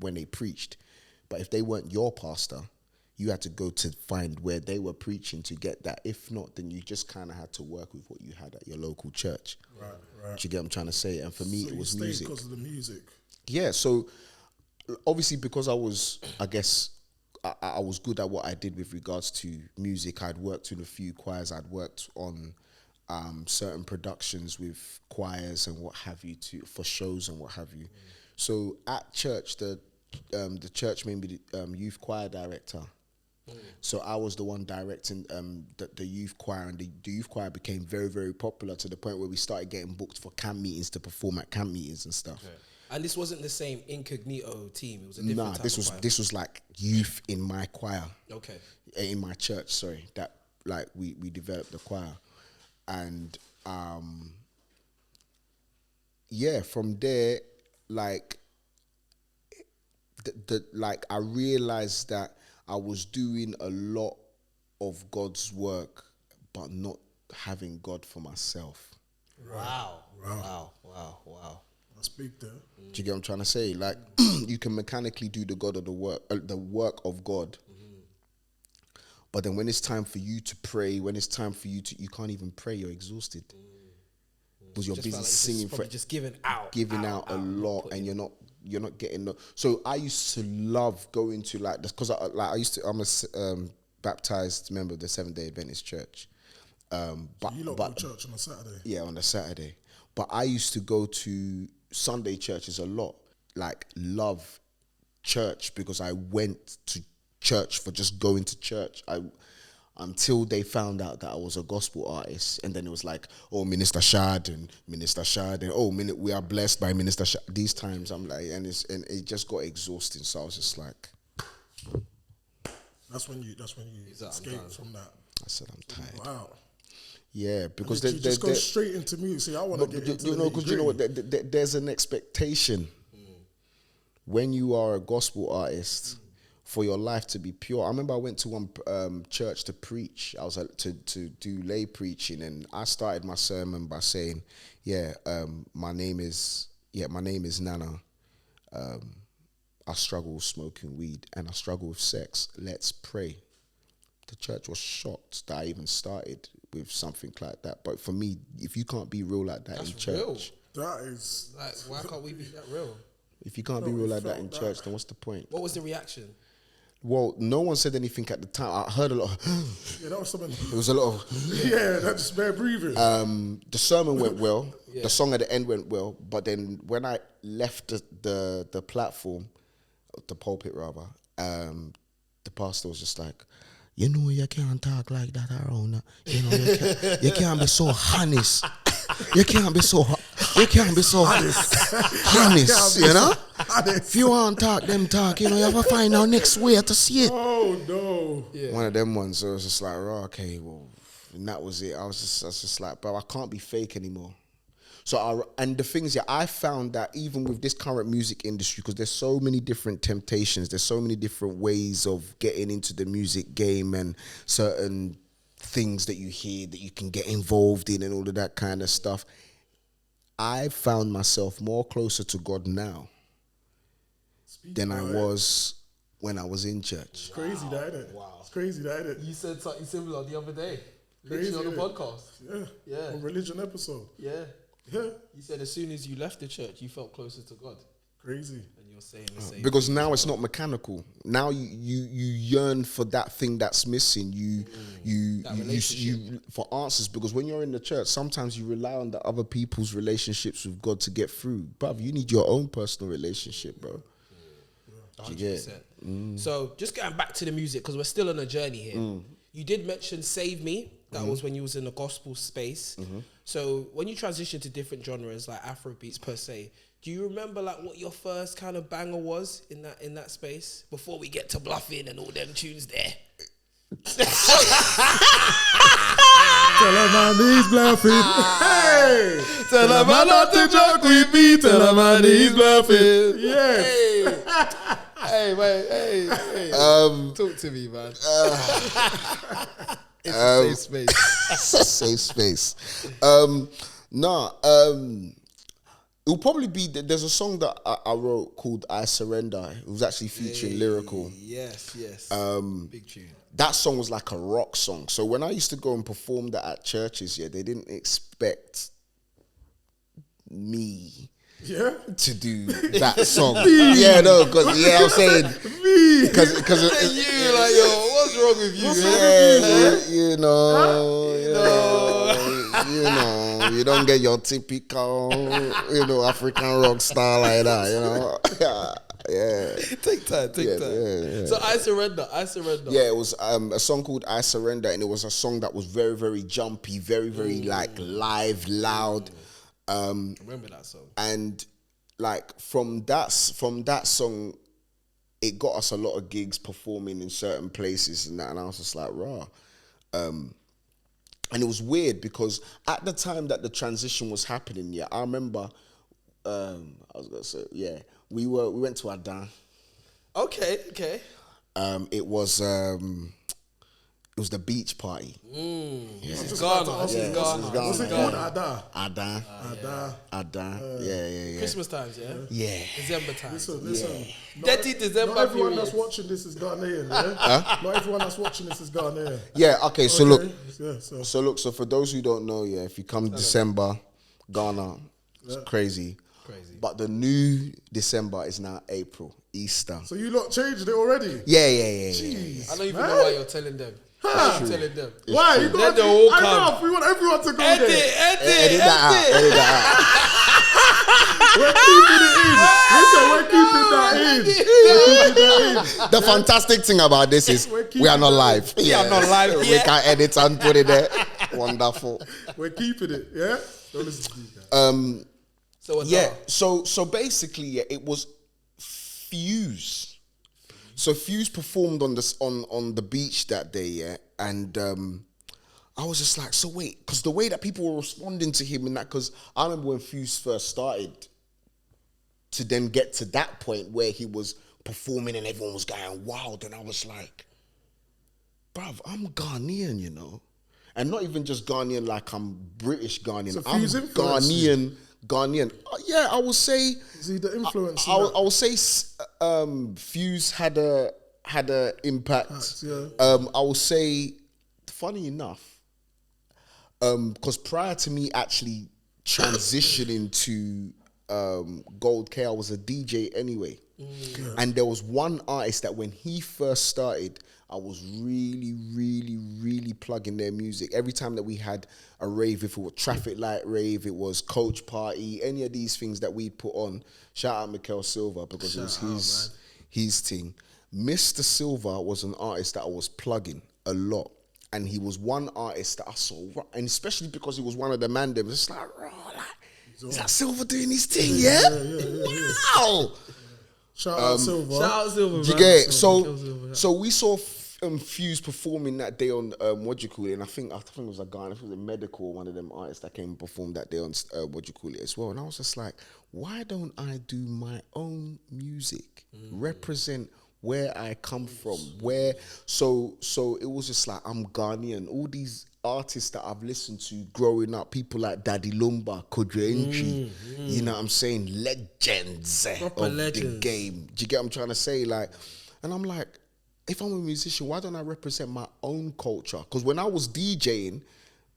A: when they preached. But if they weren't your pastor, you had to go to find where they were preaching to get that. If not, then you just kind of had to work with what you had at your local church.
B: Right.
A: Do you get what I'm trying to say? And for me, it was music.
B: Because of the music.
A: Yeah, so obviously because I was, I guess, I was good at what I did with regards to music. I'd worked in a few choirs. I'd worked on certain productions with choirs and what have you for shows and what have you. So at church, the church made me the youth choir director. So I was the one directing the youth choir, and the youth choir became very, very popular to the point where we started getting booked for camp meetings to perform at camp meetings and stuff.
C: Okay. And this wasn't the same incognito team. It was a different type of choir.
A: This was like youth in my choir.
C: Okay.
A: In my church, sorry. That like we developed the choir. And from there, like like I realized that I was doing a lot of God's work, but not having God for myself.
C: Wow.
B: That's big there.
A: Do you get what I'm trying to say? Like, you can mechanically do the work of God. But then when it's time for you to pray, when it's time for you can't even pray, you're exhausted. Because you're busy singing
C: just giving out
A: a lot, and you're not getting so I used to love going to like this, because I'm a baptized member of the Seventh-day Adventist Church. But
B: you lot go to church on a Saturday? Yeah,
A: on a Saturday. But I used to go to Sunday churches a lot. Like, love church, because I went to church for just going to church. Until they found out that I was a gospel artist, and then it was like, oh, Minister Shad, and oh, we are blessed by Minister Shad. These times I'm like, and it just got exhausting. So I was just like,
B: that's when you escaped from that.
A: I said, I'm tired.
B: Wow.
A: Yeah, because
B: you just go straight into music. See, I want to get into
A: because you know what? There's an expectation when you are a gospel artist for your life to be pure. I remember I went to one church to preach. I was to do lay preaching, and I started my sermon by saying, my name is Nana. I struggle with smoking weed, and I struggle with sex. Let's pray. The church was shocked that I even started with something like that. But for me, if you can't be real like that in church,
C: real.
B: That is
C: like, why can't we be that real?
A: If you can't be real like that in church, then what's the point?
C: What was the reaction?
A: Well, no one said anything at the time. I heard a lot of
B: that was something.
A: It was a lot of
B: that just bare breathing.
A: The sermon went well. The song at the end went well. But then when I left the platform, the pulpit rather, the pastor was just like, you know, you can't talk like that around. You know, you can't be so honest. You can't be so honest, you know? If you want to talk, them talk, you know, you have to find our next way to see it.
B: Oh, no.
A: Yeah. One of them ones, so it was just like, okay, well, and that was it. I was just like, bro, I can't be fake anymore. So, and the things, I found that even with this current music industry, because there's so many different temptations, there's so many different ways of getting into the music game, and certain things that you hear that you can get involved in and all of that kind of stuff. I found myself more closer to God now than I was when I was in church.
B: It's crazy, that, isn't it? Wow. It's crazy, that, isn't it?
C: You said something similar the other day.
B: Crazy,
C: on the podcast.
B: Yeah. A religion episode.
C: Yeah.
B: Yeah.
C: You said as soon as you left the church, you felt closer to God.
B: Crazy.
C: And you're saying the same.
A: Because now it's not mechanical. Now you yearn for that thing that's missing. You for answers. Because when you're in the church, sometimes you rely on the other people's relationships with God to get through. Bruv, you need your own personal relationship, bro.
C: 100%. So just going back to the music, because we're still on a journey here. You did mention Save Me. That was when you was in the gospel space. So when you transition to different genres like Afrobeats per se, do you remember like what your first kind of banger was in that space before we get to Bluffing and all them tunes there?
B: Tell a man he's bluffing. Hey!
D: Tell a man not to joke with me. Tell a man he's bluffing.
B: Yes.
D: Hey, wait, hey. Talk to me, man. It's a safe space.
A: It's a safe space. It'll probably be, there's a song that I wrote called I Surrender. It was actually featuring Lyrical.
C: Yes. Big tune.
A: That song was like a rock song. So when I used to go and perform that at churches, they didn't expect me to do that song. Yeah, no, because I'm saying because
D: you like, yo, what's wrong with you?
A: you know, you don't get your typical, African rock star like that, Yeah.
D: Take time.
A: Yeah.
D: So I surrender.
A: Yeah, it was a song called I Surrender, and it was a song that was very, very jumpy, very, very like live, loud.
D: I remember that song.
A: And like from that song, it got us a lot of gigs performing in certain places and that, and I was just like, rah. And it was weird because at the time that the transition was happening, I remember, we went to Adan.
D: Okay.
A: It was the beach party.
D: This is Ghana.
B: What's it called?
A: Adan. Yeah.
D: Christmas times, yeah?
A: Yeah.
D: December times.
B: Listen.
D: Dirty December.
B: Not everyone
D: period.
B: that's watching this is Ghanaian, yeah? Not everyone that's watching this is Ghanaian.
A: Yeah, okay, so look.
B: Yeah,
A: So for those who don't know, if you come December, Ghana, it's crazy. But the new December is now April, Easter.
B: So you lot changed it already?
A: Yeah.
B: Jeez,
D: I don't even know why you're telling them. Why?
B: You got
D: Let the whole
B: I
D: come.
B: know, we want everyone to go there.
A: Edit that
B: We're keeping that in.
A: The fantastic thing about this is we are not live.
D: We are not live
A: We
D: yet.
A: can edit and put it there. Wonderful.
B: We're keeping it, yeah? Don't listen to these guys.
D: So what's
A: Yeah.
D: up?
A: So basically, it was Fuse. So Fuse performed on the beach that day, and I was just like, so wait, because the way that people were responding to him and that, because I remember when Fuse first started, to then get to that point where he was performing and everyone was going wild, and I was like, bruv, I'm Ghanaian, and not even just Ghanaian like I'm British Ghanaian.
B: So
A: I'm
B: Fuse influenced you?
A: Ghanaian. Yeah, I would say.
B: Is he the influence?
A: I would say Fuse had a impact.
B: Yeah.
A: I would say, funny enough, because prior to me actually transitioning to Gold K, I was a DJ anyway. And there was one artist that when he first started, I was really, really, really plugging their music. Every time that we had a rave, if it was traffic light rave, it was coach party, any of these things that we put on, shout out Mikel Silva because it was his thing. Mr. Silva was an artist that I was plugging a lot. And he was one artist that I saw, and especially because he was one of the man, them, it's like, is that Silva doing his thing, yeah? Wow!
B: Shout out Silva.
A: You get it? So we saw Fuse performing that day on and I think it was a guy, I think it was a medical, one of them artists that came and performed that day on as well. And I was just like, why don't I do my own music, represent where I come from, so it was just like, I'm Ghanaian. All these artists that I've listened to growing up, people like Daddy Lumba, Kodre Entry, you know what I'm saying, legends of the game. Do you get what I'm trying to say? Like, and I'm like, if I'm a musician, why don't I represent my own culture? Because when I was DJing,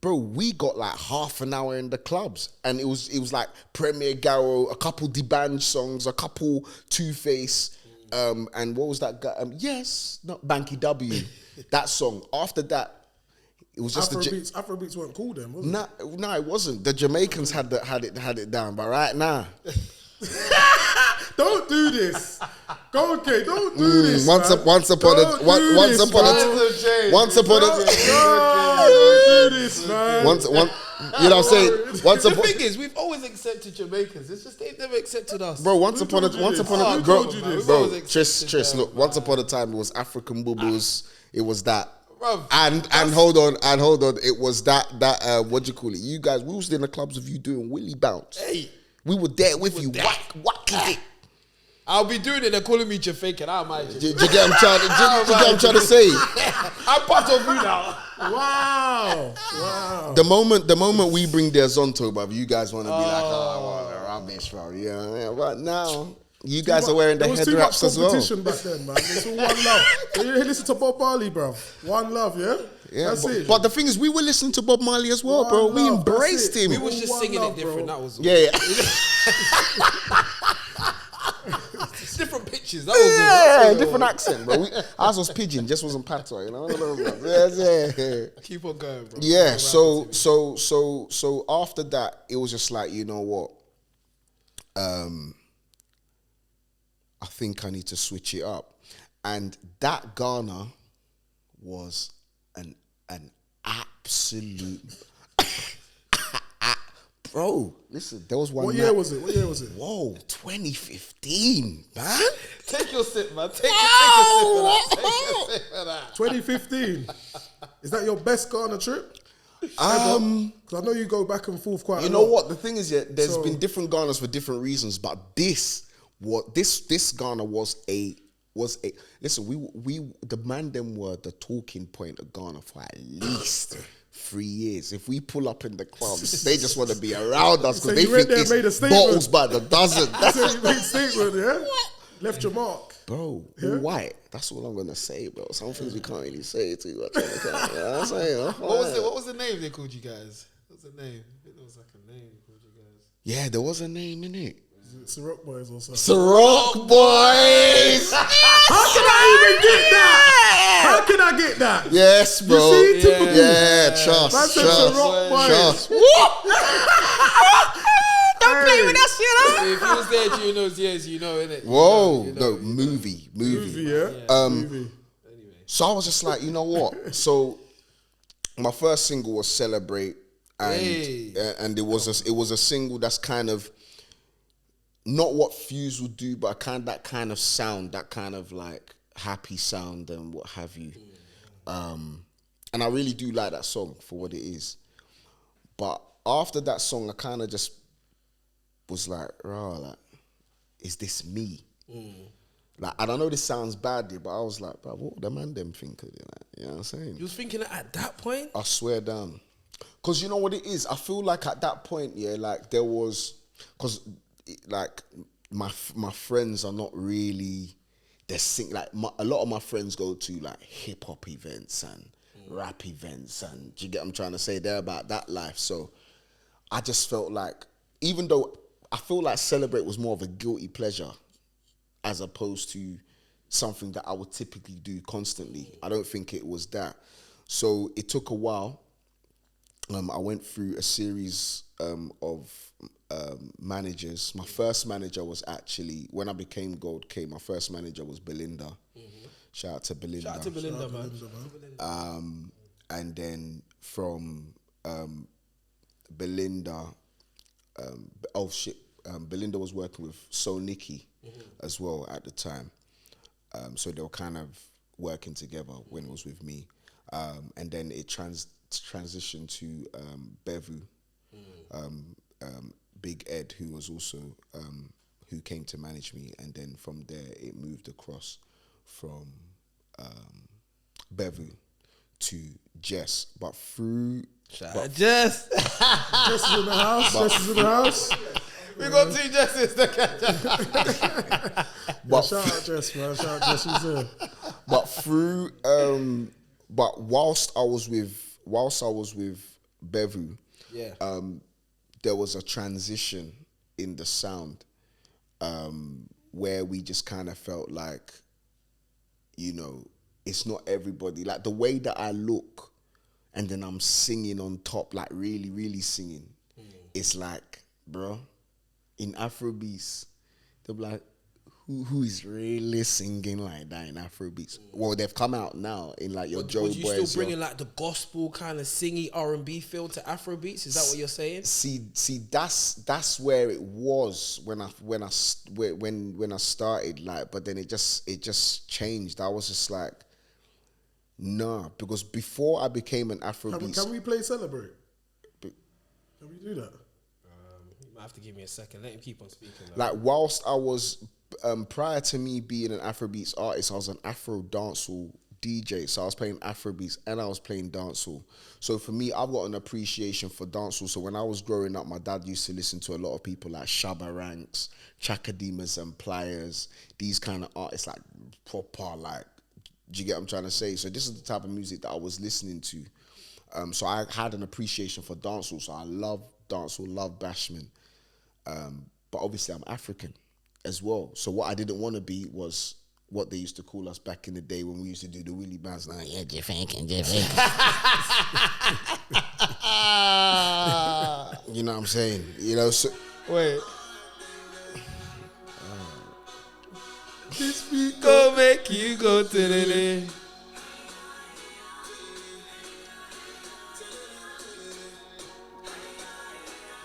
A: bro, we got like half an hour in the clubs, and it was like Premier Garrow, a couple D'banj songs, a couple Two-Face. And what was that guy? Banky W. That song. After that, it was just
B: Afrobeats weren't cool then, was it?
A: No, it wasn't. The Jamaicans had it down, but right now.
B: Don't do this. Don't do this.
A: Once upon a
B: Don't do this, man.
A: You know what I'm saying?
D: The thing is, we've always accepted Jamaicans. It's just they've never accepted us.
A: Bro, once upon a time, Tris, look, once upon a time it was African Bubbles. It was that.
D: Bro,
A: and hold on. It was that what do you call it? You guys, we was in the clubs of you doing Willy Bounce.
D: Hey,
A: we were there with you. What is it?
D: I'll be doing it. They're calling me Jafake. I might.
A: Do you get what I'm trying to say?
D: I'm part of you now.
B: Wow.
A: The moment we bring the Zonto, bruv, you guys want to be like, oh, rubbish, bro. Yeah. But now you guys are wearing the head wraps as well.
B: There was too much competition back then, man. It's all one love. You listen to Bob Marley, bro. One love, yeah.
A: Yeah,
B: that's it.
A: But the thing is, we were listening to Bob Marley as well, bro. We embraced him.
D: We was just singing it different. That was all.
A: Yeah.
D: Different pitches. That was
A: Yeah, different accent, bro. Ours was pidgin, just wasn't patois, you know. Yeah.
D: Keep on going, bro.
A: Yeah. So after that, it was just like, you know what? I think I need to switch it up, and that Ghana was an absolute. Bro, listen, there was one.
B: What year was it?
A: Whoa, 2015, man.
D: Take your sip, man. Take your sip of that.
B: 2015. Is that your best Ghana trip? Because I know you go back and forth quite a lot.
A: You know what? The thing is, yeah, there's been different Ghanas for different reasons, but this Ghana was a. Listen, we the man them were the talking point of Ghana for at least 3 years. If we pull up in the clubs, they just want to be around us because they think it's bottles by the dozen.
B: So you made a statement, yeah? Left your mark.
A: Bro, all white. That's all I'm going to say, bro. Some things we can't really say too much. You know what I'm saying?
D: What was the name they called you guys? What was the name? I think there was like a name they called you guys.
A: Yeah, there was a name in it.
B: Ciroc Boys or something.
A: Ciroc Boys!
B: How can I even get that? How can I get that?
A: Yes, bro.
B: You see,
A: trust.
B: Ciroc Boys.
C: Don't play with us, you know.
D: If you was there during those years, you know, innit?
A: Whoa, no, movie.
B: Yeah.
A: Movie. So I was just like, you know what? So my first single was Celebrate, and it was a single that's kind of not what Fuse would do, but that kind of sound, that kind of like happy sound and what have you. And I really do like that song for what it is. But after that song, I kind of just was like, is this me? Like, I don't know, this sounds bad, but I was like, bro, what would the man them think of it? You know what I'm saying?
D: You was thinking that at that point?
A: I swear down. Because you know what it is? I feel like at that point, like there was, because like my friends are not really, a lot of my friends go to like hip hop events and rap events, and do you get what I'm trying to say? They're about that life. So I just felt like, even though I feel like Celebrate was more of a guilty pleasure as opposed to something that I would typically do constantly. I don't think it was that. So it took a while. I went through a series of managers. My first manager was actually, when I became Gold K, my first manager was Belinda. Shout out to Belinda.
C: Shout out to Belinda, man.
A: And then from Belinda, Belinda was working with Soul Nikki as well at the time. So they were kind of working together when it was with me. And then it transitioned to Bevu, Big Ed, who was also, who came to manage me. And then from there, it moved across from Bevu to Jess. But through...
C: Jess.
B: Jess is in the house.
D: We got two Jesses.
B: But shout out Jess, man. Shout out Jess, who's there.
A: But through, but whilst I was with Bevu, there was a transition in the sound, where we just kind of felt like, you know, it's not everybody. Like the way that I look, and then I'm singing on top, like really, really singing. It's like, bro, in Afrobeats, they'll be like, who is really singing like that in Afrobeats? Well, they've come out now in like your Joe Boys.
C: Was you still bringing like the gospel kind of singy R&B feel to Afrobeats? Is that what you're saying?
A: See, that's where it was when I started. Like, but then it just changed. I was just like, nah, because before I became an Afrobeats.
B: Can we play Celebrate? Can we do that?
C: You might have to give me a second. Let him keep on speaking.
A: Like whilst I was, prior to me being an Afrobeats artist, I was an Afro dancehall DJ. So I was playing Afrobeats and I was playing dancehall. So for me, I've got an appreciation for dancehall. So when I was growing up, my dad used to listen to a lot of people like Shabba Ranks, Chakademas and Pliers, these kind of artists, like proper, like, do you get what I'm trying to say? So this is the type of music that I was listening to. So I had an appreciation for dancehall. So I love dancehall, love Bashman. but obviously I'm African as well. So what I didn't want to be was what they used to call us back in the day when we used to do the Willy Bands. Like, yeah, Jamaican. You know what I'm saying? You know, so...
C: Wait. This beat go make you go to the...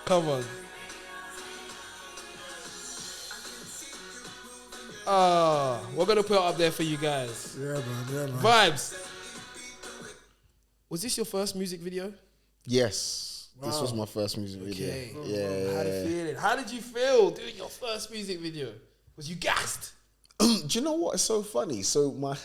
C: Come on. We're gonna put it up there for you guys.
B: Yeah, man.
C: Vibes. Was this your first music video?
A: Yes. Wow. This was my first music video.
C: Okay.
A: Yeah.
C: How did you feel doing your first music video? Was you gassed?
A: Do you know what? It's so funny. So my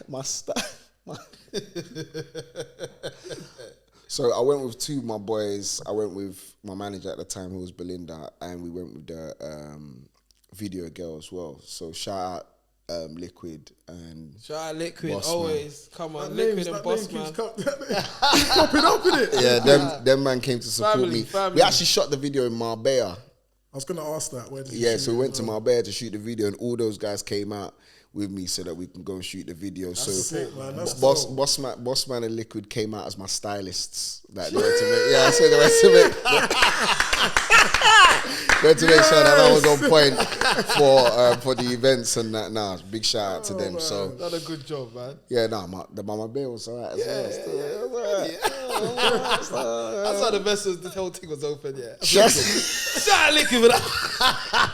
A: So I went with two of my boys. I went with my manager at the time, who was Belinda, and we went with the video girl as well. So shout out Liquid and
C: Boss always. Man. Come on, Liquid and Boss Man.
B: Popping up in it.
A: Yeah, them man came to support me.
C: Family.
A: We actually shot the video in Marbella.
B: I was gonna ask that. Where did
A: so we went to Marbella to shoot the video, and all those guys came out with me so that we can go and shoot the video.
B: That's
A: so
B: sick, man. That's
A: Boss Man and Liquid came out as my stylists. Like they went to make, I said they went to make sure that I was on point for the events and that. Nah, big shout out to them.
C: Man.
A: So
C: done a good job, man.
A: Yeah, the Mama Bear was alright as well.
C: That's how the vessels, the whole thing was open. Yeah.
A: Shout
C: out Liquid for that.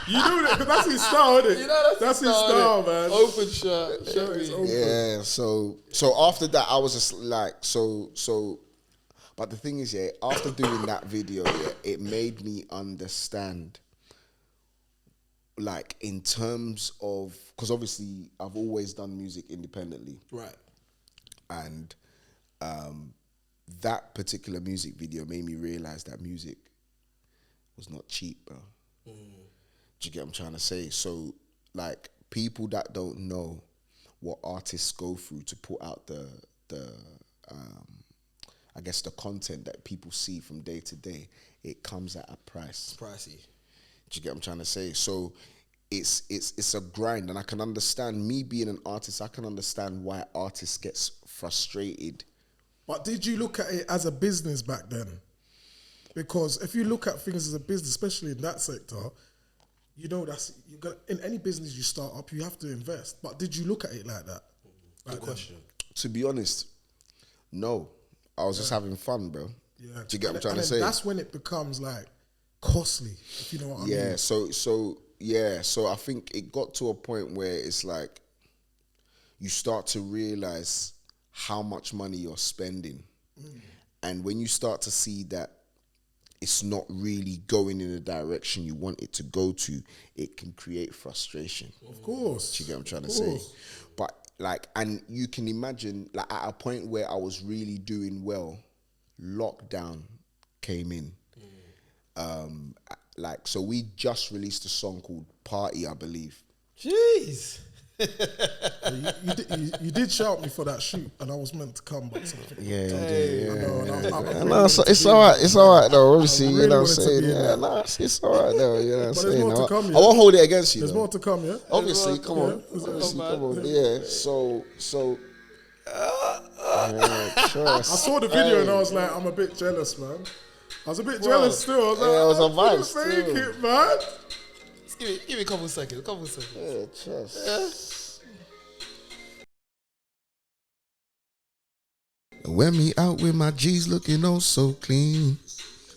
B: You know that, because that's his style, isn't it?
C: You know that's
B: his style, man.
C: Open shirt.
A: Yeah. So after that, I was just like so. But the thing is, after doing that video, it made me understand, like, in terms of, because obviously I've always done music independently.
C: Right.
A: And that particular music video made me realize that music was not cheap, bro. Do you get what I'm trying to say? So, like, people that don't know what artists go through to put out the I guess the content that people see from day to day, it comes at a price.
C: Pricey.
A: Do you get what I'm trying to say? So it's a grind, and I can understand, me being an artist, I can understand why artists get frustrated.
B: But did you look at it as a business back then? Because if you look at things as a business, especially in that sector, you know in any business you start up, you have to invest. But did you look at it like that?
C: Good question.
A: To be honest, no. I was just having fun, bro.
B: Yeah.
A: Do you get what I'm trying to say?
B: That's when it becomes like costly, if you know what I mean.
A: Yeah, so I think it got to a point where it's like you start to realize how much money you're spending. And when you start to see that it's not really going in the direction you want it to go to, it can create frustration.
B: Of course.
A: Do you get what I'm trying to say? But like, and you can imagine, like, at a point where I was really doing well, lockdown came in. Like, so we just released a song called Party, I believe.
C: Jeez.
B: You did shout me for that shoot, and I was meant to come, but something.
A: Yeah.
B: It's
A: all right though. Obviously,
B: really
A: you know what I'm saying. It's all right though. You know what I'm saying.
B: More to come,
A: I won't hold it against you.
B: There's more to come, yeah.
A: Obviously, come on. Yeah. So.
B: I saw the video and I was like, I'm a bit jealous, man. I was a bit jealous still. I was like,
A: it was a vibe
B: still. It, man.
C: Give me a couple seconds.
A: Yeah, just. When me out with my G's looking oh so clean.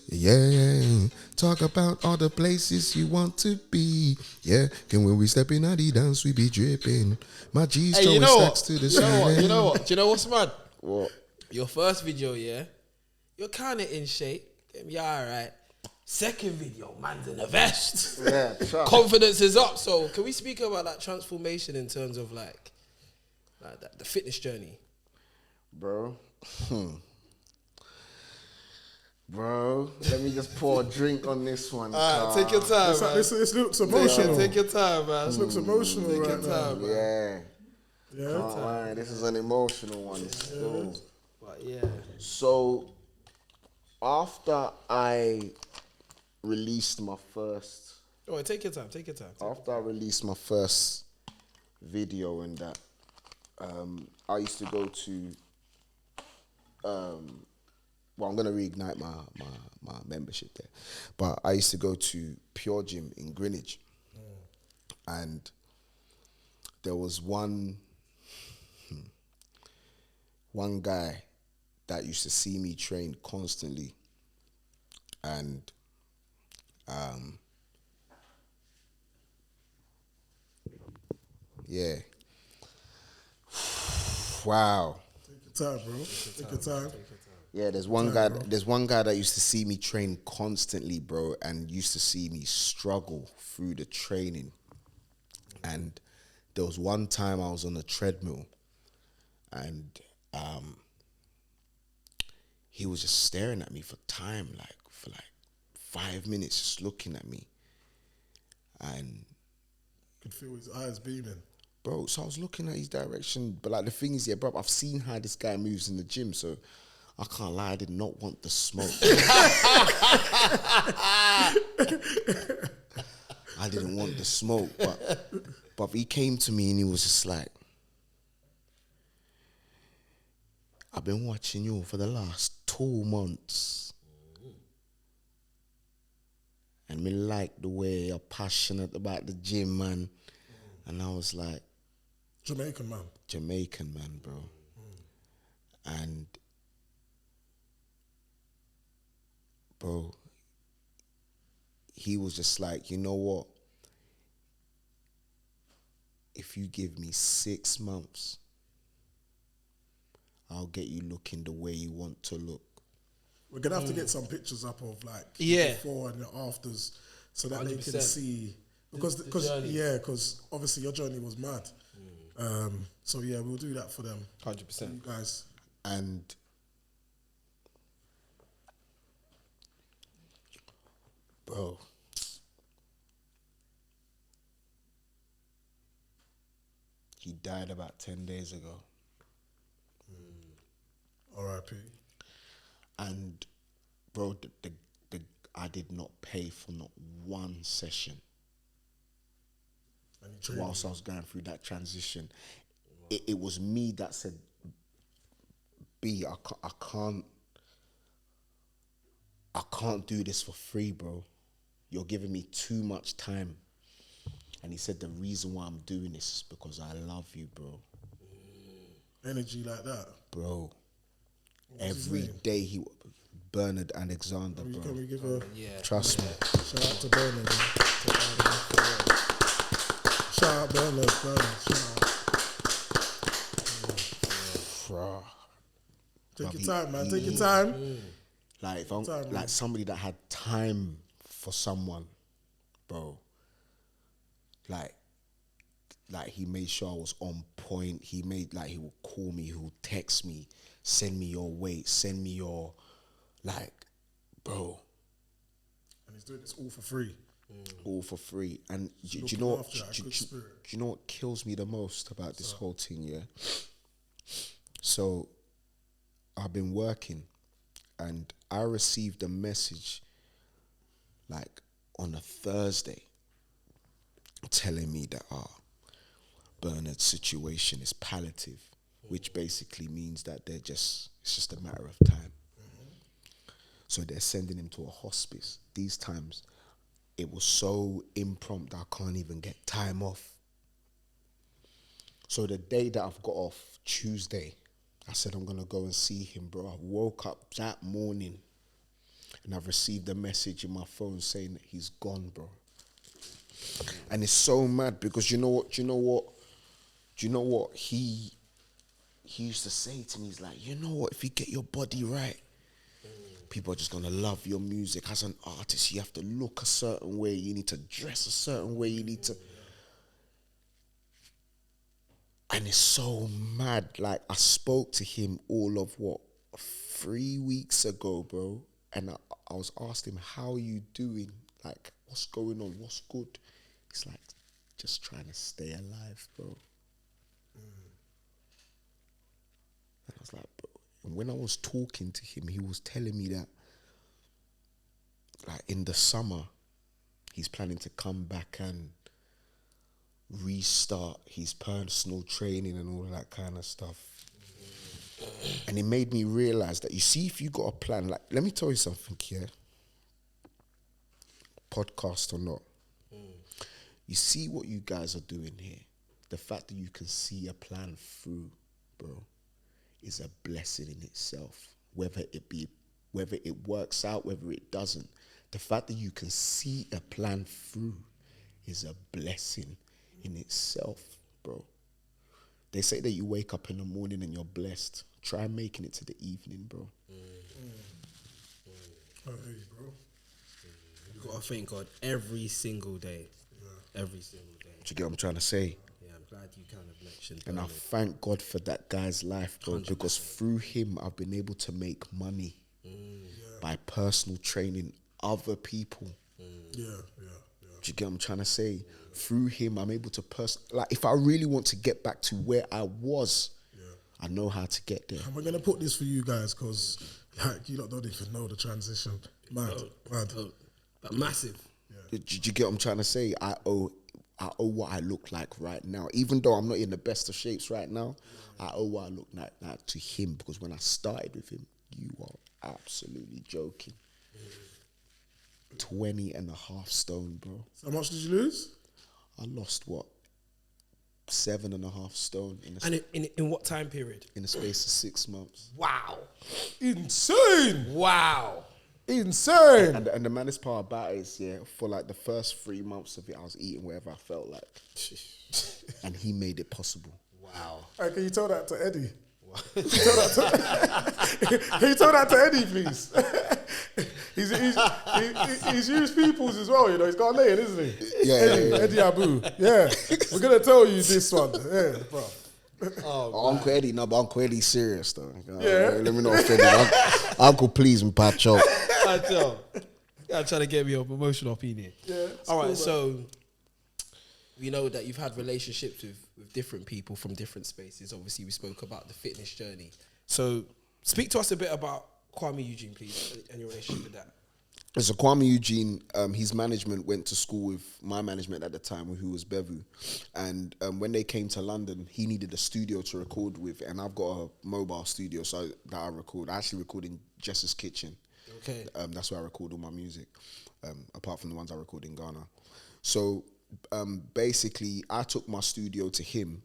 A: Yeah. Talk about all the places you want to be. Yeah. And when we step in at the dance, we be dripping. My G's throwing stacks to the ceiling.
C: You know what? Do you know what's mad?
A: What?
C: Your first video, you're kind of in shape. Yeah, all right. Second video, man's in a vest.
A: Yeah,
C: confidence is up. So can we speak about that transformation in terms of like the fitness journey?
A: Bro. Bro, let me just pour a drink on this one.
C: Take your time, man.
B: This looks emotional.
C: Take your time, man.
B: This looks emotional
C: Take
B: right
C: your time,
B: now.
C: man.
A: Yeah. This is an emotional one. So,
C: but yeah.
A: So, after I released my first
D: Oh, take your time. Take your time.
A: After I released my first video and that, I used to go to, well, I'm going to reignite my membership there. But I used to go to Pure Gym in Greenwich. And there was one guy that used to see me train constantly. And yeah. Wow.
B: Take your time, bro. Take your time.
A: Yeah, there's one guy. There's one guy that used to see me train constantly, bro, and used to see me struggle through the training. And there was one time I was on a treadmill, and he was just staring at me for 5 minutes, just looking at me, and
B: Could feel his eyes beaming.
A: bro, so I was looking at his direction, but like the thing is, yeah, bro, I've seen how this guy moves in the gym, so I can't lie, I did not want the smoke. I didn't want the smoke, but he came to me and he was just like, I've been watching you for the last 2 months. And me like the way you're passionate about the gym, man. And I was like,
B: Jamaican man,
A: bro. And, bro, he was just like, you know what? If you give me 6 months, I'll get you looking the way you want to look.
B: we're gonna have to get some pictures up of like
C: Yeah.
B: before and the afters, so that they
C: 100%.
B: can see because obviously your journey was mad. So yeah, we'll do that for them.
D: 100%.
B: You guys.
A: And bro, he died about 10 days ago.
B: R.I.P.
A: And bro, the I did not pay for not one session
B: And he trained
A: whilst I was going through that transition. It was me that said, B, I can't do this for free, bro. You're giving me too much time. And he said, the reason why I'm doing this is because I love you, bro.
B: energy like that.
A: Bro.
B: What's his
A: Every
B: name?
A: day Bernard Alexander, bro.
B: Can we give a
A: Trust me.
B: shout out to Bernard? Man. Shout out Bernard. Shout out.
A: Bro.
B: Take
A: Bruv,
B: your time, man. Take your time.
A: Like if I'm
B: Time,
A: like
B: man.
A: somebody that had time for someone, bro. Like he made sure I was on point. He made like he would call me, he would text me, send me your weight, send me your bro.
B: And he's doing this all for free.
A: All for free. And do you
B: Looking
A: know what?
B: after that good spirit.
A: Do you know what kills me the most about this whole thing? Yeah. So, I've been working, and I received a message, like on a Thursday, telling me that Bernard's situation is palliative, which basically means that it's just a matter of time. So they're sending him to a hospice. These times, it was so impromptu, I can't even get time off. So the day that I've got off, Tuesday, I said I'm going to go and see him, bro. I woke up that morning and I've received a message in my phone saying that he's gone, bro. And it's so mad because you know what? He used to say to me, he's like, you know what, if you get your body right, people are just going to love your music. As an artist, you have to look a certain way. You need to dress a certain way. You need to... And it's so mad. Like, I spoke to him all of 3 weeks ago, bro. And I was asking him, how are you doing? Like, what's going on? What's good? He's like, just trying to stay alive, bro. And I was like, bro. And when I was talking to him, he was telling me that, like, in the summer, he's planning to come back and restart his personal training and all that kind of stuff. And it made me realize that, you see, if you got a plan, like, let me tell you something here, podcast or not, you see what you guys are doing here, the fact that you can see a plan through, bro, is a blessing in itself. Whether it works out, whether it doesn't, the fact that you can see a plan through is a blessing in itself, bro. They say that you wake up in the morning and you're blessed. Try making it to the evening, bro.
B: I hear you, bro.
C: You gotta thank God every single day. Yeah. Every single day.
A: Do you get what I'm trying to say?
C: Yeah, I'm glad you kind of mentioned that.
A: And I thank God for that guy's life, bro, 100%. Because through him, I've been able to make money by personal training other people.
B: Yeah.
A: Do you get what I'm trying to say? Through him, I'm able to like, if I really want to get back to where I was, I know how to get there.
B: And we're gonna put this for you guys, because like, you lot don't even know the transition. Mad.
C: But massive.
A: Yeah. Do you get what I'm trying to say? I owe what I look like right now. Even though I'm not in the best of shapes right now, I owe what I look like to him, because when I started with him, you are absolutely joking. 20 and a half stone, bro.
B: So how much did you lose?
A: I lost, 7.5 stone
C: in what time period?
A: In the space of 6 months.
C: Wow.
B: Insane.
C: Wow.
B: Insane.
A: And the maddest part about it is, for like the first 3 months of it, I was eating whatever I felt like. And he made it possible.
C: Wow.
B: Hey, can you tell that to Eddie? Can you tell that to Eddie, please? he's used people's as well, you know. He's got a name, isn't he?
A: Yeah,
B: Eddie Abu. Yeah. We're going to tell you this one. Yeah, bro.
A: Uncle Eddie, no, but Uncle Eddie's serious, though.
B: Yeah.
A: Let me not offend him. Uncle, please, me Pacho.
C: I'm trying to get me up emotional opinion.
B: Yeah.
C: All right, so we know that you've had relationships with different people from different spaces. Obviously, we spoke about the fitness journey. So speak to us a bit about Kwame Eugene, please, and your relationship with that.
A: So Kwame Eugene, his management went to school with my management at the time, who was Bevu. And when they came to London, he needed a studio to record with. And I've got a mobile studio that I record. I actually record in Jess's kitchen.
C: Okay.
A: That's where I record all my music, apart from the ones I record in Ghana. So basically, I took my studio to him.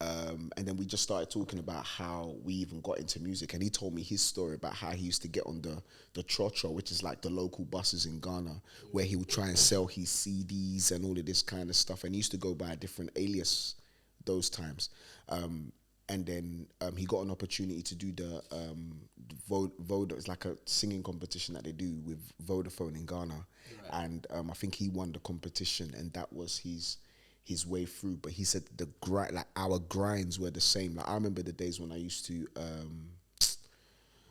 A: And then we just started talking about how we even got into music. And he told me his story about how he used to get on the Trotro, which is like the local buses in Ghana, where he would try and sell his CDs and all of this kind of stuff. And he used to go by a different alias those times. And then he got an opportunity to do the it's like a singing competition that they do with Vodafone in Ghana. Right. And I think he won the competition, and that was his way through. But he said our grinds were the same. Like, I remember the days when I used to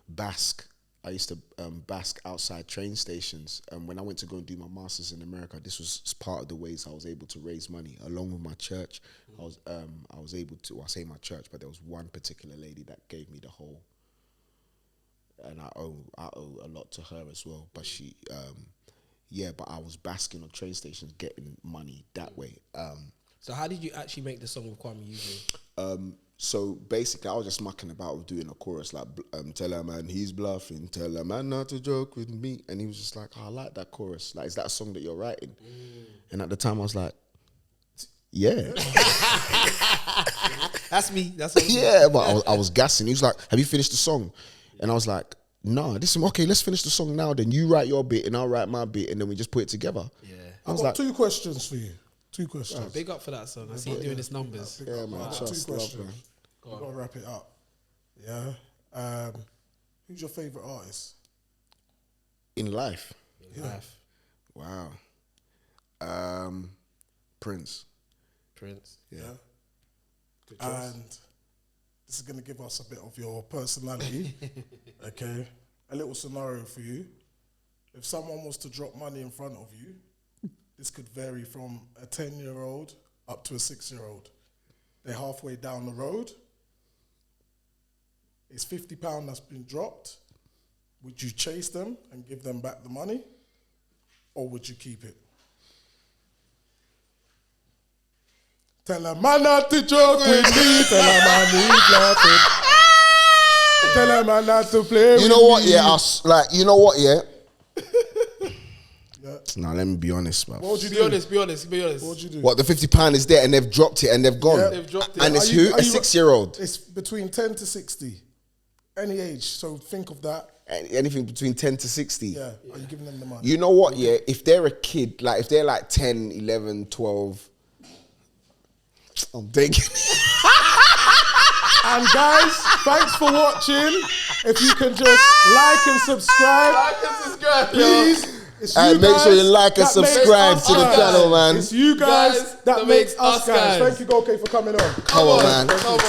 A: bask. I used to bask outside train stations. And when I went to go and do my masters in America, this was part of the ways I was able to raise money. Along with my church, I was able to. I say my church, but there was one particular lady that gave me the whole. And I owe a lot to her as well. But she, but I was basking on train stations, getting money that way.
C: So how did you actually make the song with Kwame Eugene?
A: So basically, I was just mucking about with doing a chorus, like, tell a man he's bluffing, tell a man not to joke with me. And he was just like, I like that chorus. Like, is that a song that you're writing? And at the time, I was like, yeah.
C: That's me. That's me.
A: Yeah, but I was gassing. He was like, have you finished the song? And I was like, no, okay, let's finish the song now. Then you write your bit and I'll write my bit, and then we just put it together.
C: Yeah.
B: I've got 2 questions for you. 2 questions.
C: Big up for that song. I see you doing his numbers.
A: Yeah, man. Trust,
B: 2 questions.
A: love, man.
B: We've got to wrap it up. Yeah. Who's your favourite artist?
A: In life?
C: In life.
A: Wow. Prince.
B: Yeah.
C: Good choice.
B: And this is going to give us a bit of your personality. Okay. A little scenario for you. If someone was to drop money in front of you, this could vary from a 10-year-old up to a 6-year-old. They're halfway down the road. It's £50 that's been dropped. Would you chase them and give them back the money? Or would you keep it? Tell a man not to joke with me. Tell a man he's laughing. Tell a man not to play with me.
A: You know what, yeah? You know what, yeah? Nah, let me be honest, man.
B: What would you do?
D: Be honest.
B: What would you do?
A: What, the £50 is there and they've dropped it and they've gone?
B: Yeah.
D: They've dropped it.
A: And it's
B: Are you-
A: who?
B: are
A: A
B: you-
A: 6-year-old.
B: It's between 10 to 60. Any age. So think of that.
A: Anything between 10 to 60.
B: Yeah. Are you giving them the money?
A: You know what, yeah? If they're a kid, like if they're like 10, 11, 12, I'm taking it.
B: And guys, thanks for watching. If you can just like and subscribe. Please. It's
A: And
B: you
A: make
B: guys
A: sure you like and
B: that makes
A: subscribe
B: us
A: to the
B: guys.
A: channel, man.
B: It's you guys that makes us guys. Thank you, Goke, for coming on.
A: Come on, man.
D: Come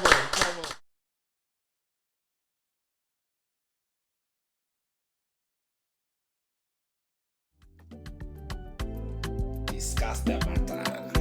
D: on.
C: Discuss the matter.